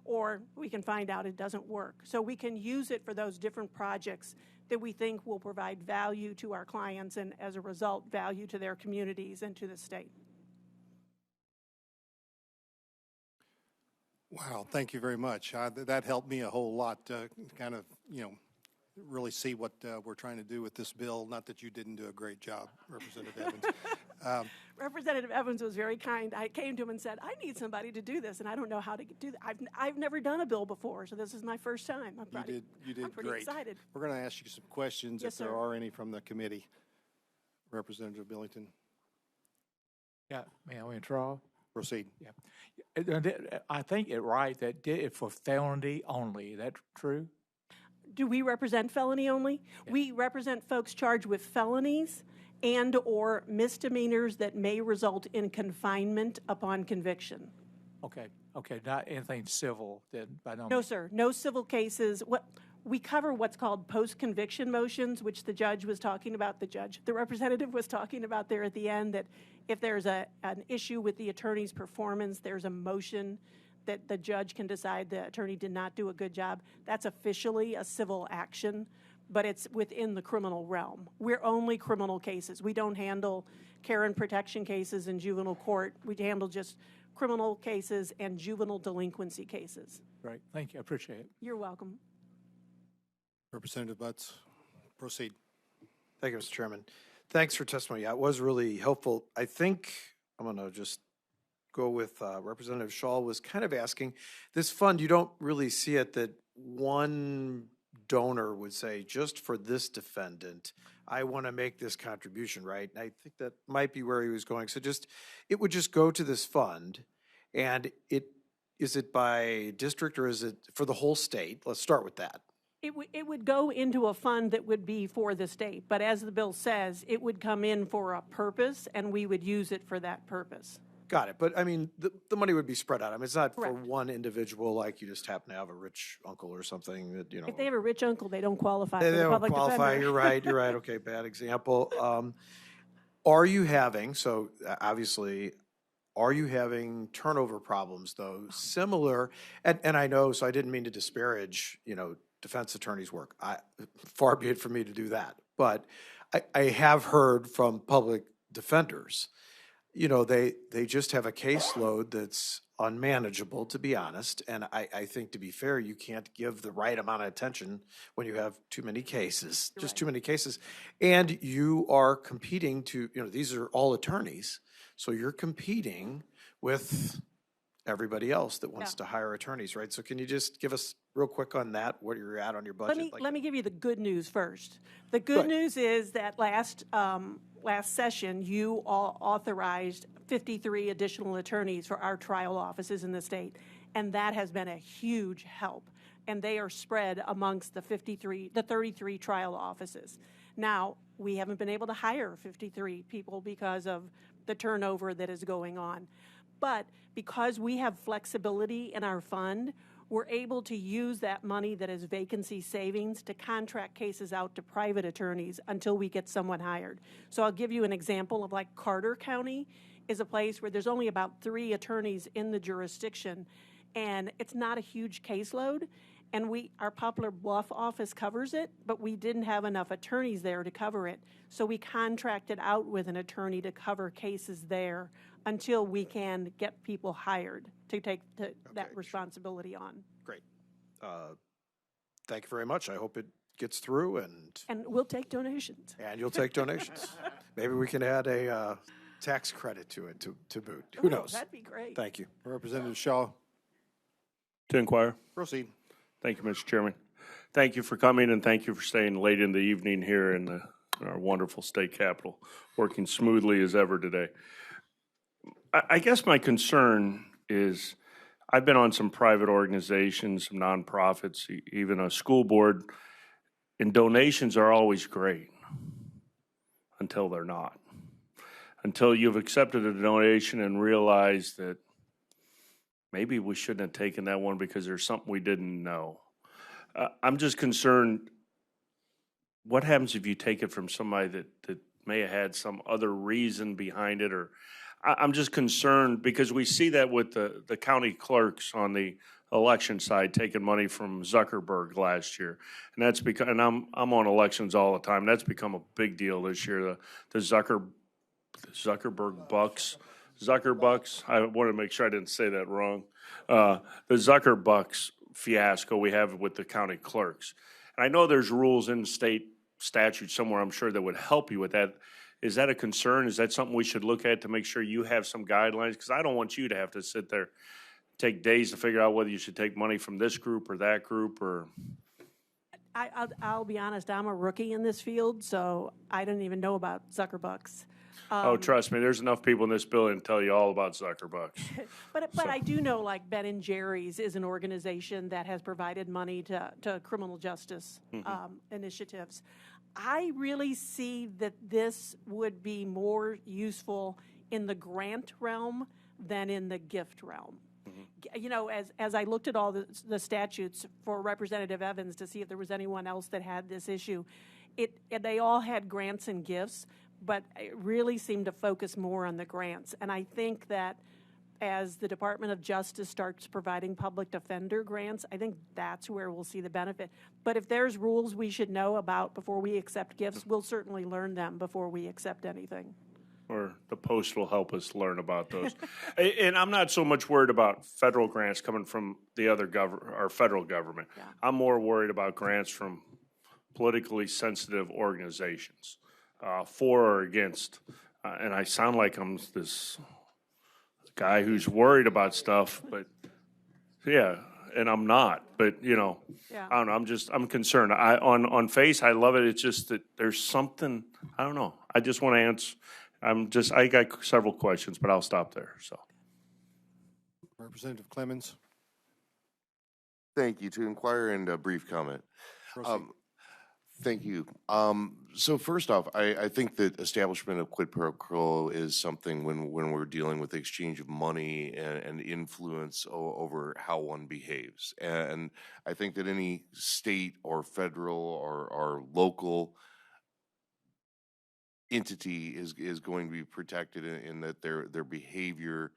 [SPEAKER 16] Or we can find out it doesn't work. So we can use it for those different projects that we think will provide value to our clients and, as a result, value to their communities and to the state.
[SPEAKER 1] Wow, thank you very much. That helped me a whole lot to kind of, really see what we're trying to do with this bill. Not that you didn't do a great job, Representative Evans.
[SPEAKER 16] Representative Evans was very kind. I came to him and said, I need somebody to do this, and I don't know how to do that. I've never done a bill before, so this is my first time.
[SPEAKER 1] You did
[SPEAKER 16] I'm pretty
[SPEAKER 1] great.
[SPEAKER 16] excited.
[SPEAKER 1] We're going to ask you some questions
[SPEAKER 16] Yes,
[SPEAKER 1] if there
[SPEAKER 16] sir.
[SPEAKER 1] are any from the committee. Representative Billington,
[SPEAKER 14] Yeah, may I intro?
[SPEAKER 1] proceed.
[SPEAKER 14] I think it right that did it for felony only. Is that true?
[SPEAKER 16] Do we represent felony only? We represent folks charged with felonies and or misdemeanors that may result in confinement upon conviction.
[SPEAKER 14] Okay, not anything civil then, by no
[SPEAKER 16] No,
[SPEAKER 14] means.
[SPEAKER 16] sir, no civil cases. We cover what's called post-conviction motions, which the representative was talking about there at the end, that if there's an issue with the attorney's performance, there's a motion that the judge can decide the attorney did not do a good job. That's officially a civil action, but it's within the criminal realm. We're only criminal cases. We don't handle care and protection cases in juvenile court. We handle just criminal cases and juvenile delinquency cases.
[SPEAKER 14] Right, thank you, I appreciate it.
[SPEAKER 16] You're welcome.
[SPEAKER 1] Representative Butts, proceed.
[SPEAKER 3] Thank you, Mr. Chairman. Thanks for testimony. Yeah, it was really helpful. I think I'm going to just go with Representative Shaw was kind of asking, this fund, you don't really see it that one donor would say, just for this defendant, I want to make this contribution, right? And I think that might be where he was going. So it would just go to this fund, and is it by district or is it for the whole state? Let's start with that.
[SPEAKER 16] It would go into a fund that would be for the state, but as the bill says, it would come in for a purpose, and we would use it for that purpose.
[SPEAKER 3] Got it. But I mean, the money would be spread out. I mean, it's not
[SPEAKER 16] Correct.
[SPEAKER 3] for one individual, like you just happen to have a rich uncle or something that,
[SPEAKER 16] If they have a rich uncle, they don't qualify
[SPEAKER 3] They
[SPEAKER 16] for the
[SPEAKER 3] don't
[SPEAKER 16] public
[SPEAKER 3] qualify.
[SPEAKER 16] defender.
[SPEAKER 3] You're right. Okay, bad example. Are you having, so obviously, are you having turnover problems though, similar, and I know, so I didn't mean to disparage, defense attorneys' work. Far be it from me to do that. But I have heard from public defenders, they just have a caseload that's unmanageable, to be honest. And I think, to be fair, you can't give the right amount of attention when you have too many cases, just too many cases. And you are competing these are all attorneys. So you're competing with everybody else that wants to hire attorneys, right? So can you just give us real quick on that, what you're at on your budget?
[SPEAKER 16] Let me give you the good news first. The good news is that last session, you all authorized 53 additional attorneys for our trial offices in the state, and that has been a huge help. And they are spread amongst the 33 trial offices. Now, we haven't been able to hire 53 people because of the turnover that is going on. But because we have flexibility in our fund, we're able to use that money that is vacancy savings to contract cases out to private attorneys until we get someone hired. So I'll give you an example of like Carter County is a place where there's only about 3 attorneys in the jurisdiction, and it's not a huge caseload. And our Poplar Bluff office covers it, but we didn't have enough attorneys there to cover it. So we contracted out with an attorney to cover cases there until we can get people hired to take that responsibility on.
[SPEAKER 3] Great. Thank you very much. I hope it gets through,
[SPEAKER 16] And we'll take donations.
[SPEAKER 3] And you'll take donations. Maybe we can add a tax credit to it to boot. Who knows?
[SPEAKER 16] That'd be great.
[SPEAKER 3] Thank you.
[SPEAKER 1] Representative Shaw,
[SPEAKER 4] To inquire.
[SPEAKER 1] proceed.
[SPEAKER 4] Thank you, Mr. Chairman. Thank you for coming, and thank you for staying late in the evening here in our wonderful state capitol, working smoothly as ever today. I guess my concern is I've been on some private organizations, some nonprofits, even a school board, and donations are always great until they're not. Until you've accepted a donation and realized that maybe we shouldn't have taken that one because there's something we didn't know. I'm just concerned, what happens if you take it from somebody that may have had some other reason behind it? Or I'm just concerned because we see that with the county clerks on the election side taking money from Zuckerberg last year. And that's because, and I'm on elections all the time. That's become a big deal this year. The Zuckerberg bucks. Zuckerbucks. I want to make sure I didn't say that wrong. The Zuckerbucks fiasco we have with the county clerks. And I know there's rules in state statute somewhere, I'm sure, that would help you with that. Is that a concern? Is that something we should look at to make sure you have some guidelines? Because I don't want you to have to sit there, take days to figure out whether you should take money from this group or that group or.
[SPEAKER 16] I'll be honest, I'm a rookie in this field, so I didn't even know about Zuckerbucks.
[SPEAKER 4] Oh, trust me, there's enough people in this building to tell you all about Zuckerbucks.
[SPEAKER 16] But I do know, like, Ben and Jerry's is an organization that has provided money to criminal justice initiatives. I really see that this would be more useful in the grant realm than in the gift realm. You know, as I looked at all the statutes for Representative Evans to see if there was anyone else that had this issue, they all had grants and gifts, but it really seemed to focus more on the grants. And I think that as the Department of Justice starts providing public defender grants, I think that's where we'll see the benefit. But if there's rules we should know about before we accept gifts, we'll certainly learn them before we accept anything.
[SPEAKER 4] Or the Post will help us learn about those. And I'm not so much worried about federal grants coming from the other our federal government.
[SPEAKER 16] Yeah.
[SPEAKER 4] I'm more worried about grants from politically sensitive organizations, for or against. And I sound like I'm this guy who's worried about stuff, but yeah, and I'm not. But you know,
[SPEAKER 16] Yeah.
[SPEAKER 4] I don't know. I'm concerned. On face, I love it. It's just that there's something. I don't know. I just want to answer. I got several questions, but I'll stop there. So,
[SPEAKER 1] Representative Clemens.
[SPEAKER 15] Thank you. To inquire and a brief comment.
[SPEAKER 1] Proceed.
[SPEAKER 15] Thank you. So first off, I think that establishment of quid pro quo is something when we're dealing with the exchange of money and influence over how one behaves. And I think that any state or federal or local entity is going to be protected in that their behavior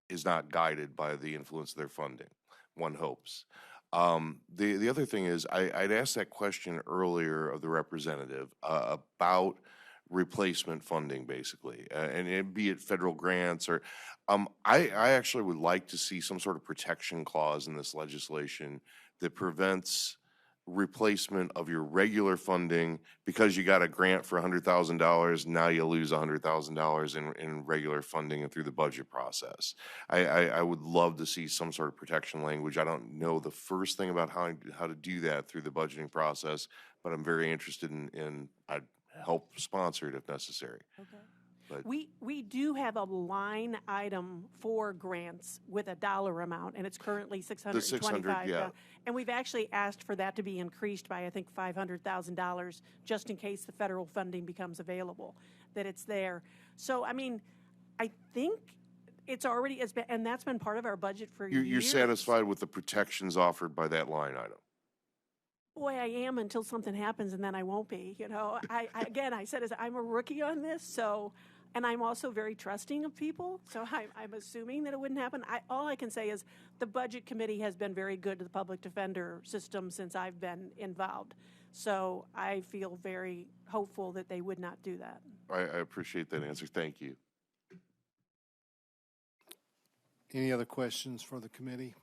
[SPEAKER 15] is not guided by the influence of their funding. One hopes. The other thing is, I'd asked that question earlier of the representative about replacement funding, basically, and be it federal grants or, I actually would like to see some sort of protection clause in this legislation that prevents replacement of your regular funding because you got a grant for $100,000. Now you lose $100,000 in regular funding and through the budget process. I would love to see some sort of protection language. I don't know the first thing about how to do that through the budgeting process, but I'm very interested in I'd help sponsor it if necessary.
[SPEAKER 16] Okay.
[SPEAKER 15] But
[SPEAKER 16] We do have a line item for grants with a dollar amount, and it's currently $625.
[SPEAKER 15] yeah.
[SPEAKER 16] And we've actually asked for that to be increased by, I think, $500,000, just in case the federal funding becomes available, that it's there. So, I mean, I think it's already, and that's been part of our budget for
[SPEAKER 15] you're
[SPEAKER 16] years.
[SPEAKER 15] satisfied with the protections offered by that line item?
[SPEAKER 16] Boy, I am until something happens, and then I won't be. You know, I said I'm a rookie on this, so, and I'm also very trusting of people, so I'm assuming that it wouldn't happen. All I can say is the Budget Committee has been very good to the public defender system since I've been involved. So I feel very hopeful that they would not do that.
[SPEAKER 15] I appreciate that answer. Thank you.
[SPEAKER 1] Any other questions for the committee?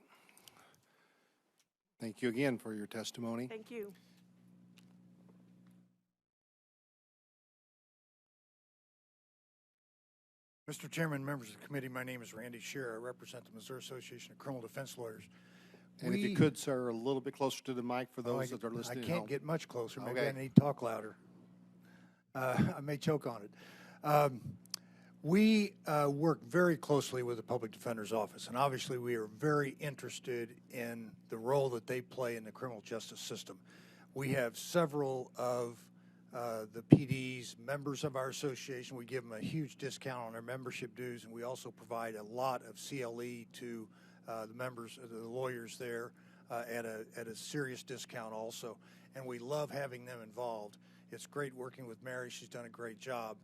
[SPEAKER 1] Thank you again for your testimony.
[SPEAKER 16] Thank you.
[SPEAKER 17] Mr. Chairman, members of the committee, my name is Randy Scherer. I represent the Missouri Association of Criminal Defense Lawyers.
[SPEAKER 1] And if you could, sir, a little bit closer to the mic for those that are listening
[SPEAKER 17] I
[SPEAKER 1] at
[SPEAKER 17] can't
[SPEAKER 1] home.
[SPEAKER 17] get much closer. Maybe
[SPEAKER 1] Okay.
[SPEAKER 17] I need to talk louder. I may choke on it. We work very closely with the Public Defender's Office, and obviously we are very interested in the role that they play in the criminal justice system. We have several of the PDs, members of our association. We give them a huge discount on their membership dues, and we also provide a lot of CLE to the members, the lawyers there at a serious discount also. And we love having them involved. It's great working with Mary. She's done a great job.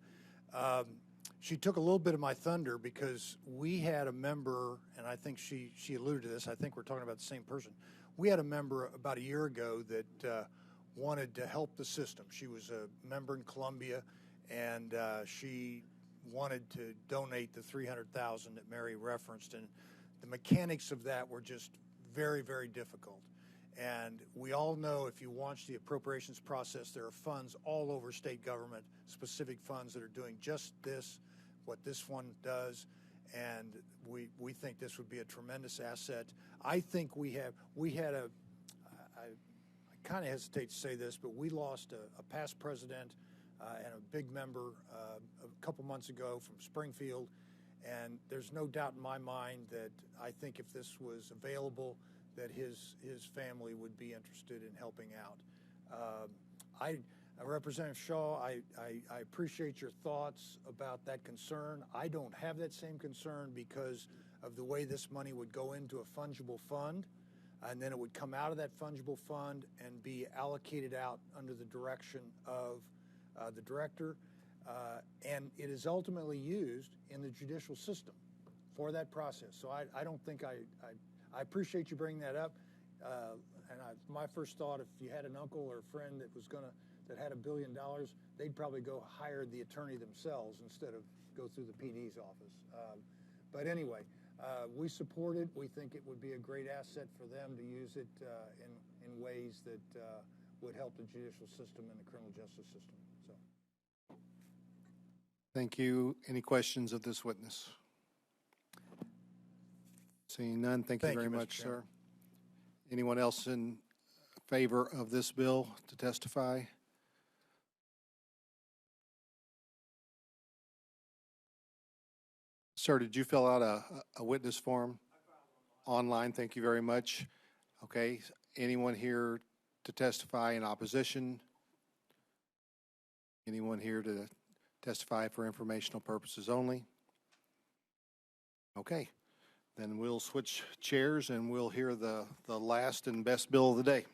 [SPEAKER 17] She took a little bit of my thunder because we had a member, and I think she alluded to this. I think we're talking about the same person. We had a member about a year ago that wanted to help the system. She was a member in Columbia, and she wanted to donate the $300,000 that Mary referenced, and the mechanics of that were just very, very difficult. And we all know if you watch the appropriations process, there are funds all over state government, specific funds that are doing just this, what this one does, and we think this would be a tremendous asset. I think we had a, I kind of hesitate to say this, but we lost a past president and a big member a couple months ago from Springfield, and there's no doubt in my mind that I think if this was available, that his family would be interested in helping out. Representative Shaw, I appreciate your thoughts about that concern. I don't have that same concern because of the way this money would go into a fungible fund, and then it would come out of that fungible fund and be allocated out under the direction of the director, and it is ultimately used in the judicial system for that process. So I don't think I appreciate you bringing that up, and my first thought, if you had an uncle or a friend that had $1 billion, they'd probably go hire the attorney themselves instead of go through the PD's office. But anyway, we support it. We think it would be a great asset for them to use it in ways that would help the judicial system and the criminal justice system. So,
[SPEAKER 1] Thank you. Any questions of this witness? Seeing none, thank you very
[SPEAKER 17] Mr.
[SPEAKER 1] much,
[SPEAKER 17] Chairman.
[SPEAKER 1] sir. Anyone else in favor of this bill to testify? Sir, did you fill out a witness form? Online, thank you very much. Okay, anyone here to testify in opposition? Anyone here to testify for informational purposes only? Okay, then we'll switch chairs and we'll hear the last and best bill of the day.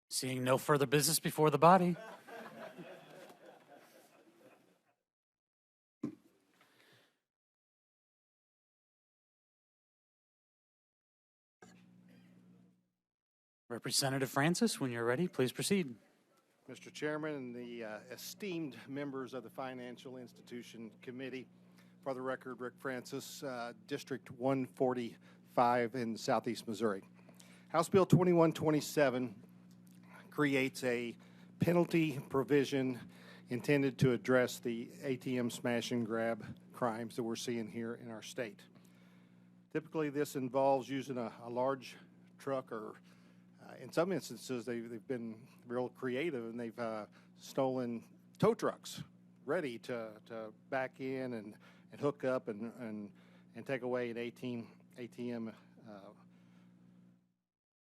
[SPEAKER 8] Seeing no further business before the body. Representative Francis, when you're ready, please proceed.
[SPEAKER 1] Mr. Chairman and the esteemed members of the Financial Institution Committee, for the record, Rick Francis, District 145 in Southeast Missouri. House Bill 2127 creates a penalty provision intended to address the ATM smash and grab crimes that we're seeing here in our state. Typically, this involves using a large truck, or in some instances, they've been real creative and they've stolen tow trucks ready to back in and hook up and take away an ATM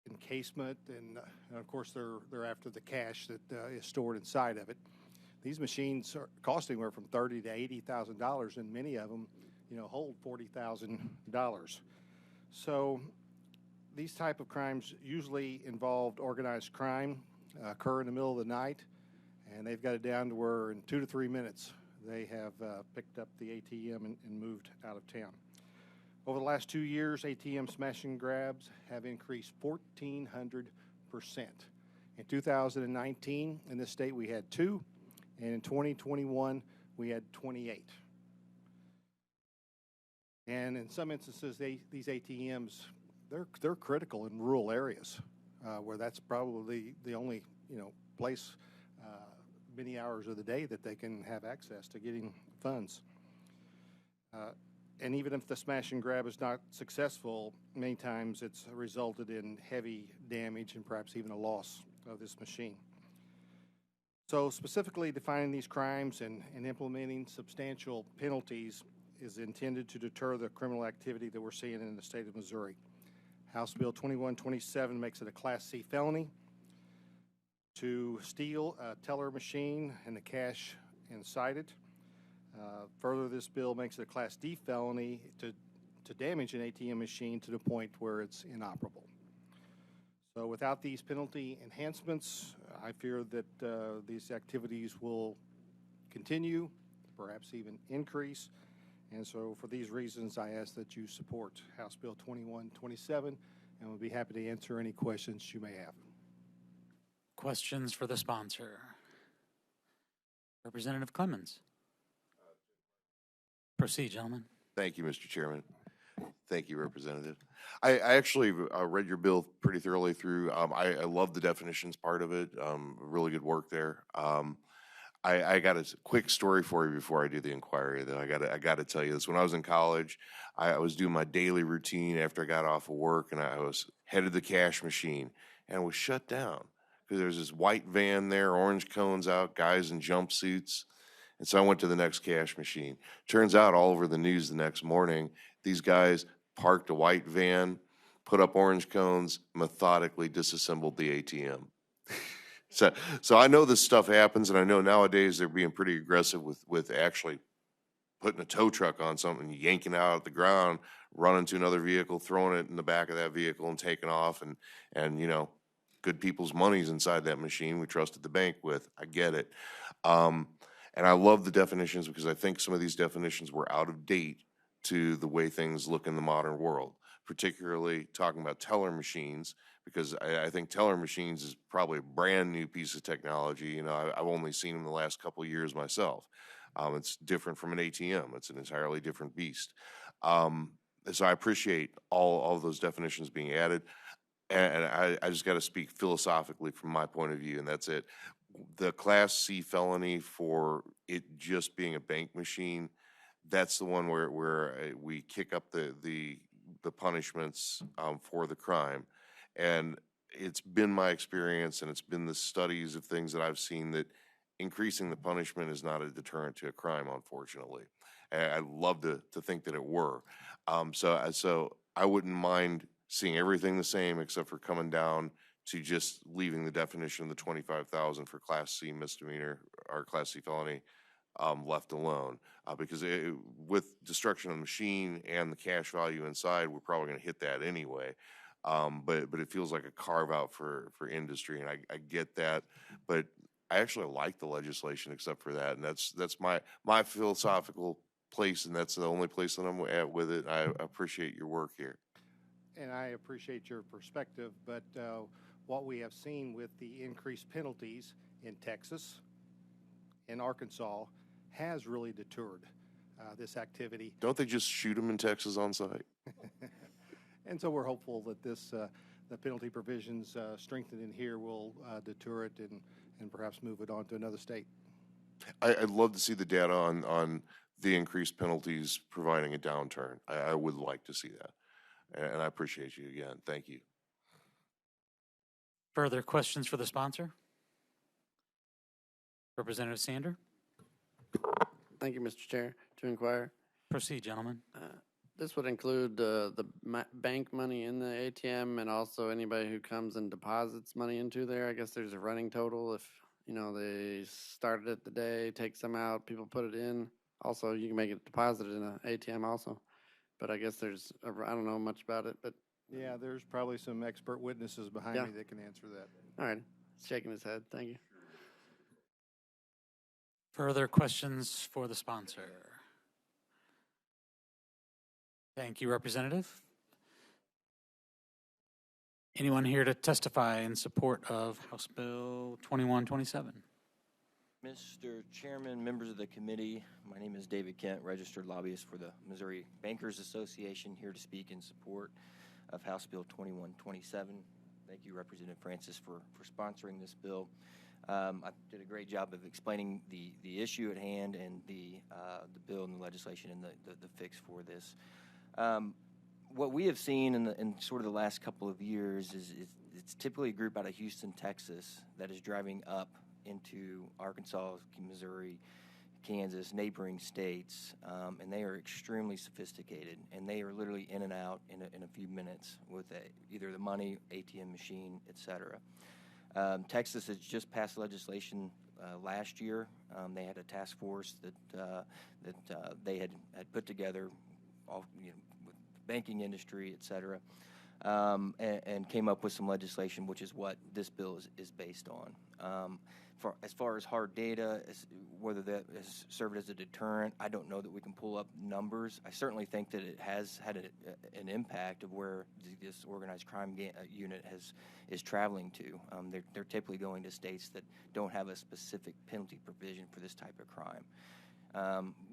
[SPEAKER 1] encasement, and of course they're after the cash that is stored inside of it. These machines are costing anywhere from $30,000 to $80,000, and many of them, hold $40,000. So these type of crimes usually involved organized crime, occur in the middle of the night, and they've got it down to where in 2 to 3 minutes they have picked up the ATM and moved out of town. Over the last 2 years, ATM smash and grabs have increased 1,400%. In 2019, in this state, we had 2, and in 2021, we had 28. And in some instances, these ATMs, they're critical in rural areas where that's probably the only place many hours of the day that they can have access to getting funds. And even if the smash and grab is not successful, many times it's resulted in heavy damage and perhaps even a loss of this machine. So specifically defining these crimes and implementing substantial penalties is intended to deter the criminal activity that we're seeing in the state of Missouri. House Bill 2127 makes it a Class C felony to steal a teller machine and the cash inside it. Further, this bill makes it a Class D felony to damage an ATM machine to the point where it's inoperable. So without these penalty enhancements, I fear that these activities will continue, perhaps even increase. And so for these reasons, I ask that you support House Bill 2127, and we'll be happy to answer any questions you may have.
[SPEAKER 8] Questions for the sponsor? Representative Clemens. Proceed, gentlemen.
[SPEAKER 15] Thank you, Mr. Chairman. Thank you, Representative. I actually read your bill pretty thoroughly through. I love the definitions part of it. Really good work there. I got a quick story for you before I do the inquiry, though. I got to tell you this. When I was in college, I was doing my daily routine after I got off of work, and I was headed the cash machine, and it was shut down because there's this white van there, orange cones out, guys in jumpsuits. And so I went to the next cash machine. Turns out all over the news the next morning, these guys parked a white van, put up orange cones, methodically disassembled the ATM. So I know this stuff happens, and I know nowadays they're being pretty aggressive with actually putting a tow truck on something, yanking it out of the ground, running to another vehicle, throwing it in the back of that vehicle and taking off. And you know, good people's money's inside that machine we trusted the bank with. I get it. And I love the definitions because I think some of these definitions were out of date to the way things look in the modern world, particularly talking about teller machines, because I think teller machines is probably a brand new piece of technology. You know, I've only seen them the last couple of years myself. It's different from an ATM. It's an entirely different beast. So I appreciate all of those definitions being added. And I just got to speak philosophically from my point of view, and that's it. The Class C felony for it just being a bank machine, that's the one where we kick up the punishments for the crime. And it's been my experience, and it's been the studies of things that I've seen, that increasing the punishment is not a deterrent to a crime, unfortunately. And I'd love to think that it were. So I wouldn't mind seeing everything the same except for coming down to just leaving the definition of the 25,000 for Class C misdemeanor or Class C felony left alone. Because with destruction of the machine and the cash value inside, we're probably going to hit that anyway. But it feels like a carve out for industry, and I get that. But I actually like the legislation except for that, and that's my philosophical place, and that's the only place that I'm at with it. I appreciate your work here.
[SPEAKER 1] And I appreciate your perspective, but what we have seen with the increased penalties in Texas, in Arkansas, has really deterred this activity.
[SPEAKER 15] Don't they just shoot them in Texas on site?
[SPEAKER 1] And so we're hopeful that the penalty provisions strengthened in here will deter it and perhaps move it on to another state.
[SPEAKER 15] I'd love to see the data on the increased penalties providing a downturn. I would like to see that. And I appreciate you again. Thank you.
[SPEAKER 8] Further questions for the sponsor? Representative Sander?
[SPEAKER 5] Thank you, Mr. Chair. To inquire.
[SPEAKER 8] Proceed, gentlemen.
[SPEAKER 5] This would include the bank money in the ATM and also anybody who comes and deposits money into there. I guess there's a running total if, you know, they started it the day, take some out, people put it in. Also, you can make it deposited in an ATM also. But I guess there's, I don't know much about it, but.
[SPEAKER 1] Yeah, there's probably some expert witnesses behind me that can answer that.
[SPEAKER 5] All right. Shaking his head. Thank you.
[SPEAKER 8] Further questions for the sponsor? Thank you, Representative. Anyone here to testify in support of House Bill 2127?
[SPEAKER 18] Mr. Chairman, members of the committee, my name is David Kent, registered lobbyist for the Missouri Bankers Association, here to speak in support of House Bill 2127. Thank you, Representative Francis, for sponsoring this bill. I did a great job of explaining the issue at hand and the bill and the legislation and the fix for this. What we have seen in sort of the last couple of years is it's typically a group out of Houston, Texas, that is driving up into Arkansas, Missouri, Kansas, neighboring states, and they are extremely sophisticated, and they are literally in and out in a few minutes with either the money, ATM machine, et cetera. Texas has just passed legislation last year. They had a task force that they had put together, all, with the banking industry, et cetera, and came up with some legislation, which is what this bill is based on. As far as hard data, whether that has served as a deterrent, I don't know that we can pull up numbers. I certainly think that it has had an impact of where this organized crime unit is traveling to. They're typically going to states that don't have a specific penalty provision for this type of crime.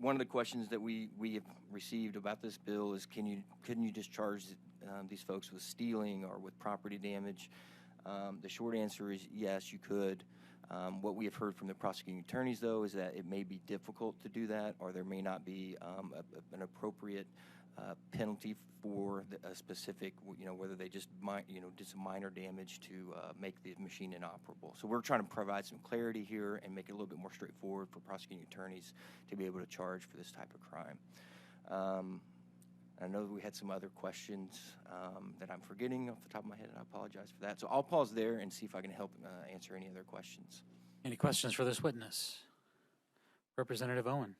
[SPEAKER 18] One of the questions that we have received about this bill is, couldn't you just charge these folks with stealing or with property damage? The short answer is yes, you could. What we have heard from the prosecuting attorneys, though, is that it may be difficult to do that, or there may not be an appropriate penalty for a specific, whether they just did some minor damage to make the machine inoperable. So we're trying to provide some clarity here and make it a little bit more straightforward for prosecuting attorneys to be able to charge for this type of crime. I know that we had some other questions that I'm forgetting off the top of my head, and I apologize for that. So I'll pause there and see if I can help answer any other questions.
[SPEAKER 8] Any questions for this witness? Representative Owen.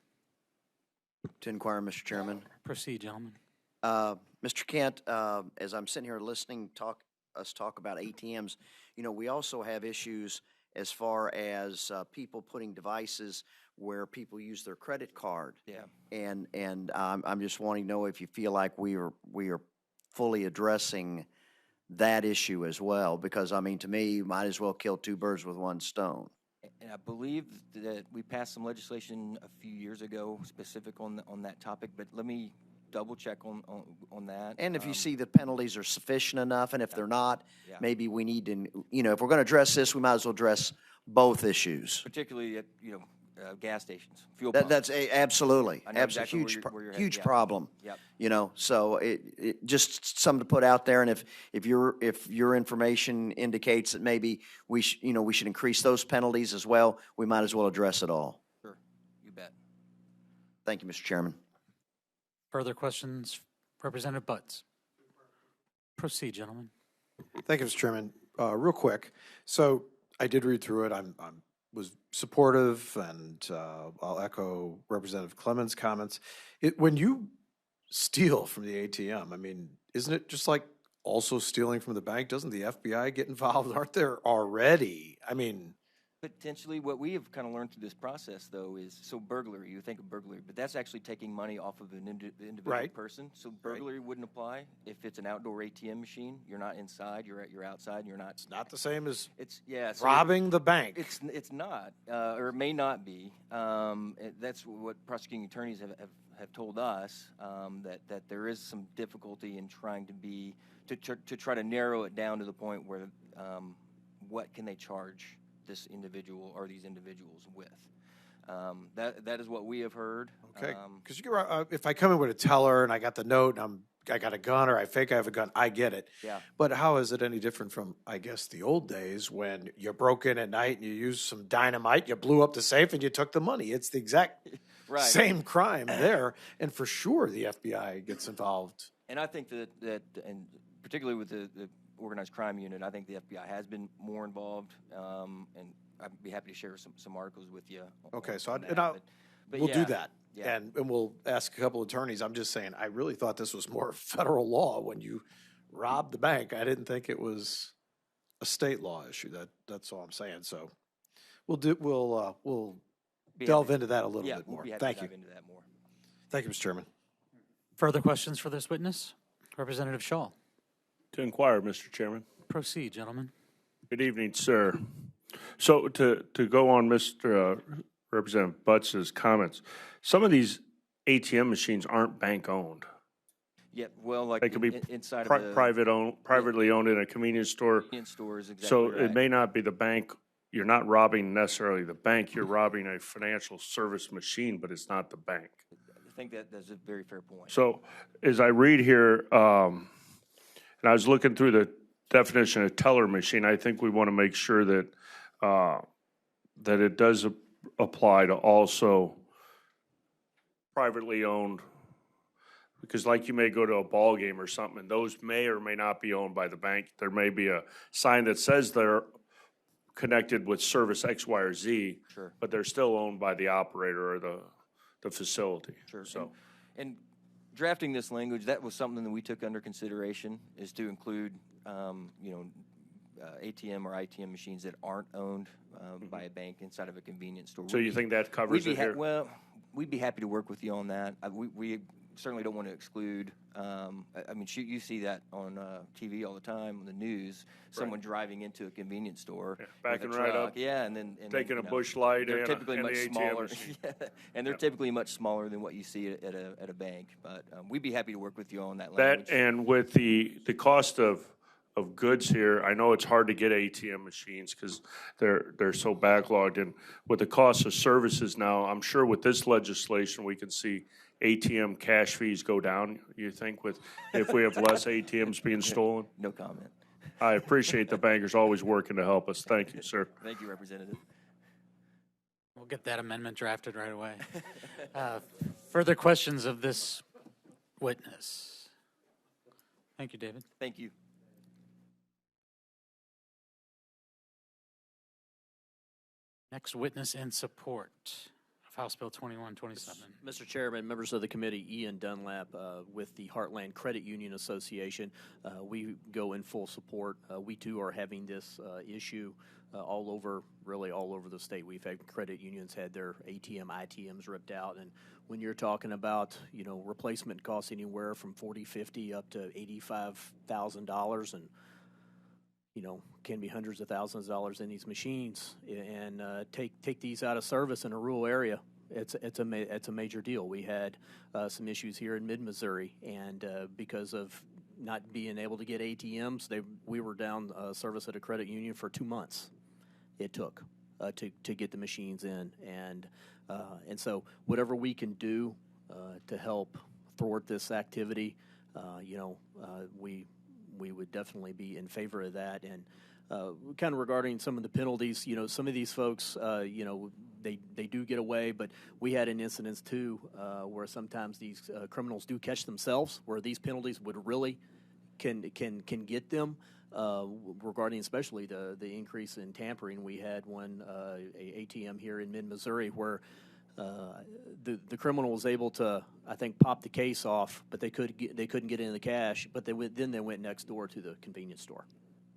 [SPEAKER 11] To inquire, Mr. Chairman.
[SPEAKER 8] Proceed, gentlemen.
[SPEAKER 11] Mr. Kent, as I'm sitting here listening us talk about ATMs, we also have issues as far as people putting devices where people use their credit card.
[SPEAKER 18] Yeah.
[SPEAKER 11] And I'm just wanting to know if you feel like we are fully addressing that issue as well, because I mean, to me, you might as well kill two birds with one stone.
[SPEAKER 18] And I believe that we passed some legislation a few years ago specific on that topic, but let me double check on that.
[SPEAKER 11] And if you see the penalties are sufficient enough, and if they're not,
[SPEAKER 18] yeah.
[SPEAKER 11] maybe we need to, if we're going to address this, we might as well address both issues.
[SPEAKER 18] Particularly at, gas stations, fuel pumps.
[SPEAKER 11] That's absolutely,
[SPEAKER 18] I know exactly
[SPEAKER 11] absolutely
[SPEAKER 18] where you're headed.
[SPEAKER 11] huge
[SPEAKER 18] Yeah.
[SPEAKER 11] problem.
[SPEAKER 18] Yep.
[SPEAKER 11] So it just something to put out there. And if your information indicates that maybe we should increase those penalties as well, we might as well address it all.
[SPEAKER 18] Sure, you bet.
[SPEAKER 11] Thank you, Mr. Chairman.
[SPEAKER 8] Further questions? Representative Butts. Proceed, gentlemen.
[SPEAKER 3] Thank you, Mr. Chairman. Real quick, so I did read through it. I'm was supportive, and I'll echo Representative Clemens' comments. When you steal from the ATM, I mean, isn't it just like also stealing from the bank? Doesn't the FBI get involved? Aren't there already? I mean,
[SPEAKER 18] Potentially, what we have kind of learned through this process, though, is burglary. You think of burglary, but that's actually taking money off of an individual
[SPEAKER 3] Right.
[SPEAKER 18] person. So burglary wouldn't apply if it's an outdoor ATM machine. You're not inside. You're outside. And you're not.
[SPEAKER 3] It's not the same as
[SPEAKER 18] so
[SPEAKER 3] robbing the bank.
[SPEAKER 18] It's not, or it may not be. That's what prosecuting attorneys have told us, that there is some difficulty in trying to try to narrow it down to the point where what can they charge this individual or these individuals with. That is what we have heard.
[SPEAKER 3] Okay, because if I come in with a teller and I got the note and I got a gun, or I fake I have a gun, I get it.
[SPEAKER 18] Yeah.
[SPEAKER 3] But how is it any different from, I guess, the old days when you broke in at night and you used some dynamite, you blew up the safe and you took the money? It's the exact
[SPEAKER 18] Right.
[SPEAKER 3] same crime there, and for sure the FBI gets involved.
[SPEAKER 18] And I think that and particularly with the organized crime unit, I think the FBI has been more involved, and I'd be happy to share some articles with you.
[SPEAKER 3] Okay, so
[SPEAKER 18] on
[SPEAKER 3] we'll
[SPEAKER 18] that.
[SPEAKER 3] do
[SPEAKER 18] Yeah,
[SPEAKER 3] that,
[SPEAKER 18] yeah.
[SPEAKER 3] and we'll ask a couple attorneys. I'm just saying, I really thought this was more federal law when you robbed the bank. I didn't think it was a state law issue. That's all I'm saying. So we'll delve into that a little bit more.
[SPEAKER 18] We'll be happy
[SPEAKER 3] Thank
[SPEAKER 18] to
[SPEAKER 3] you.
[SPEAKER 18] dive into that more.
[SPEAKER 3] Thank you, Mr. Chairman.
[SPEAKER 8] Further questions for this witness? Representative Shaw.
[SPEAKER 4] To inquire, Mr. Chairman.
[SPEAKER 8] Proceed, gentlemen.
[SPEAKER 4] Good evening, sir. So to go on Mr. Representative Butts' comments, some of these ATM machines aren't bank-owned.
[SPEAKER 18] Yeah, well, like
[SPEAKER 4] They could be
[SPEAKER 18] inside of the
[SPEAKER 4] privately owned in a convenience store.
[SPEAKER 18] convenience stores, exactly
[SPEAKER 4] So
[SPEAKER 18] right.
[SPEAKER 4] it may not be the bank. You're not robbing necessarily the bank. You're robbing a financial service machine, but it's not the bank.
[SPEAKER 18] I think that's a very fair point.
[SPEAKER 4] So as I read here, and I was looking through the definition of teller machine, I think we want to make sure that that it does apply to also privately owned, because like you may go to a ball game or something, and those may or may not be owned by the bank. There may be a sign that says they're connected with service X, Y, or Z,
[SPEAKER 18] Sure.
[SPEAKER 4] but they're still owned by the operator or the facility.
[SPEAKER 18] Sure.
[SPEAKER 4] So,
[SPEAKER 18] And drafting this language, that was something that we took under consideration, is to include, ATM or ITM machines that aren't owned by a bank inside of a convenience store.
[SPEAKER 4] so you think that covers it here?
[SPEAKER 18] Well, we'd be happy to work with you on that. We certainly don't want to exclude, I mean, you see that on TV all the time, on the news, someone driving into a convenience store.
[SPEAKER 4] Yeah,
[SPEAKER 18] with
[SPEAKER 4] backing
[SPEAKER 18] a
[SPEAKER 4] right
[SPEAKER 18] truck.
[SPEAKER 4] up,
[SPEAKER 18] Yeah, and then.
[SPEAKER 4] taking a Busch Light
[SPEAKER 18] they're
[SPEAKER 4] and
[SPEAKER 18] typically
[SPEAKER 4] and
[SPEAKER 18] much
[SPEAKER 4] the ATM
[SPEAKER 18] smaller.
[SPEAKER 4] machine.
[SPEAKER 18] Yeah, and they're
[SPEAKER 4] Yeah.
[SPEAKER 18] typically much smaller than what you see at a bank. But we'd be happy to work with you on that
[SPEAKER 4] That,
[SPEAKER 18] language.
[SPEAKER 4] and with the cost of goods here, I know it's hard to get ATM machines because they're so backlogged. And with the cost of services now, I'm sure with this legislation, we can see ATM cash fees go down, you think, if we have less ATMs being stolen?
[SPEAKER 18] No comment.
[SPEAKER 4] I appreciate the bankers always working to help us. Thank you, sir.
[SPEAKER 18] Thank you, Representative.
[SPEAKER 8] We'll get that amendment drafted right away. Further questions of this witness? Thank you, David.
[SPEAKER 18] Thank you.
[SPEAKER 8] Next witness in support of House Bill 2127.
[SPEAKER 19] Mr. Chairman, members of the committee, Ian Dunlap with the Heartland Credit Union Association. We go in full support. We too are having this issue all over the state. We've had credit unions had their ITMs ripped out, and when you're talking about replacement costs anywhere from $40,000, $50,000 up to $85,000, and can be hundreds of thousands of dollars in these machines, and take these out of service in a rural area. It's a major deal. We had some issues here in mid-Missouri, and because of not being able to get ATMs, we were down service at a credit union for 2 months. It took to get the machines in, and so whatever we can do to help thwart this activity, we would definitely be in favor of that. And kind of regarding some of the penalties, some of these folks, they do get away, but we had an incident too where sometimes these criminals do catch themselves, where these penalties would really can get them. Regarding especially the increase in tampering, we had one a ATM here in mid-Missouri where the criminal was able to, I think, pop the case off, but they couldn't get in the cash. But they went next door to the convenience store,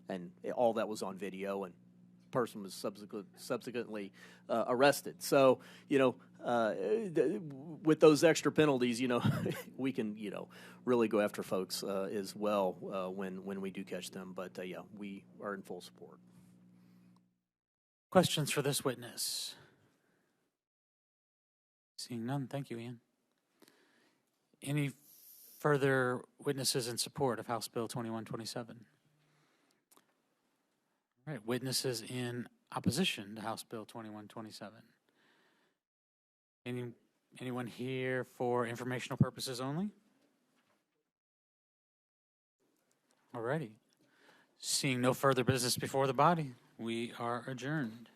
[SPEAKER 19] and all that was on video, and the person was subsequently arrested. So with those extra penalties, we can really go after folks as well when we do catch them. But yeah, we are in full support.
[SPEAKER 8] Questions for this witness? Seeing none, thank you, Ian. Any further witnesses in support of House Bill 2127? All right, witnesses in opposition to House Bill 2127? Anyone here for informational purposes only? All righty. Seeing no further business before the body, we are adjourned.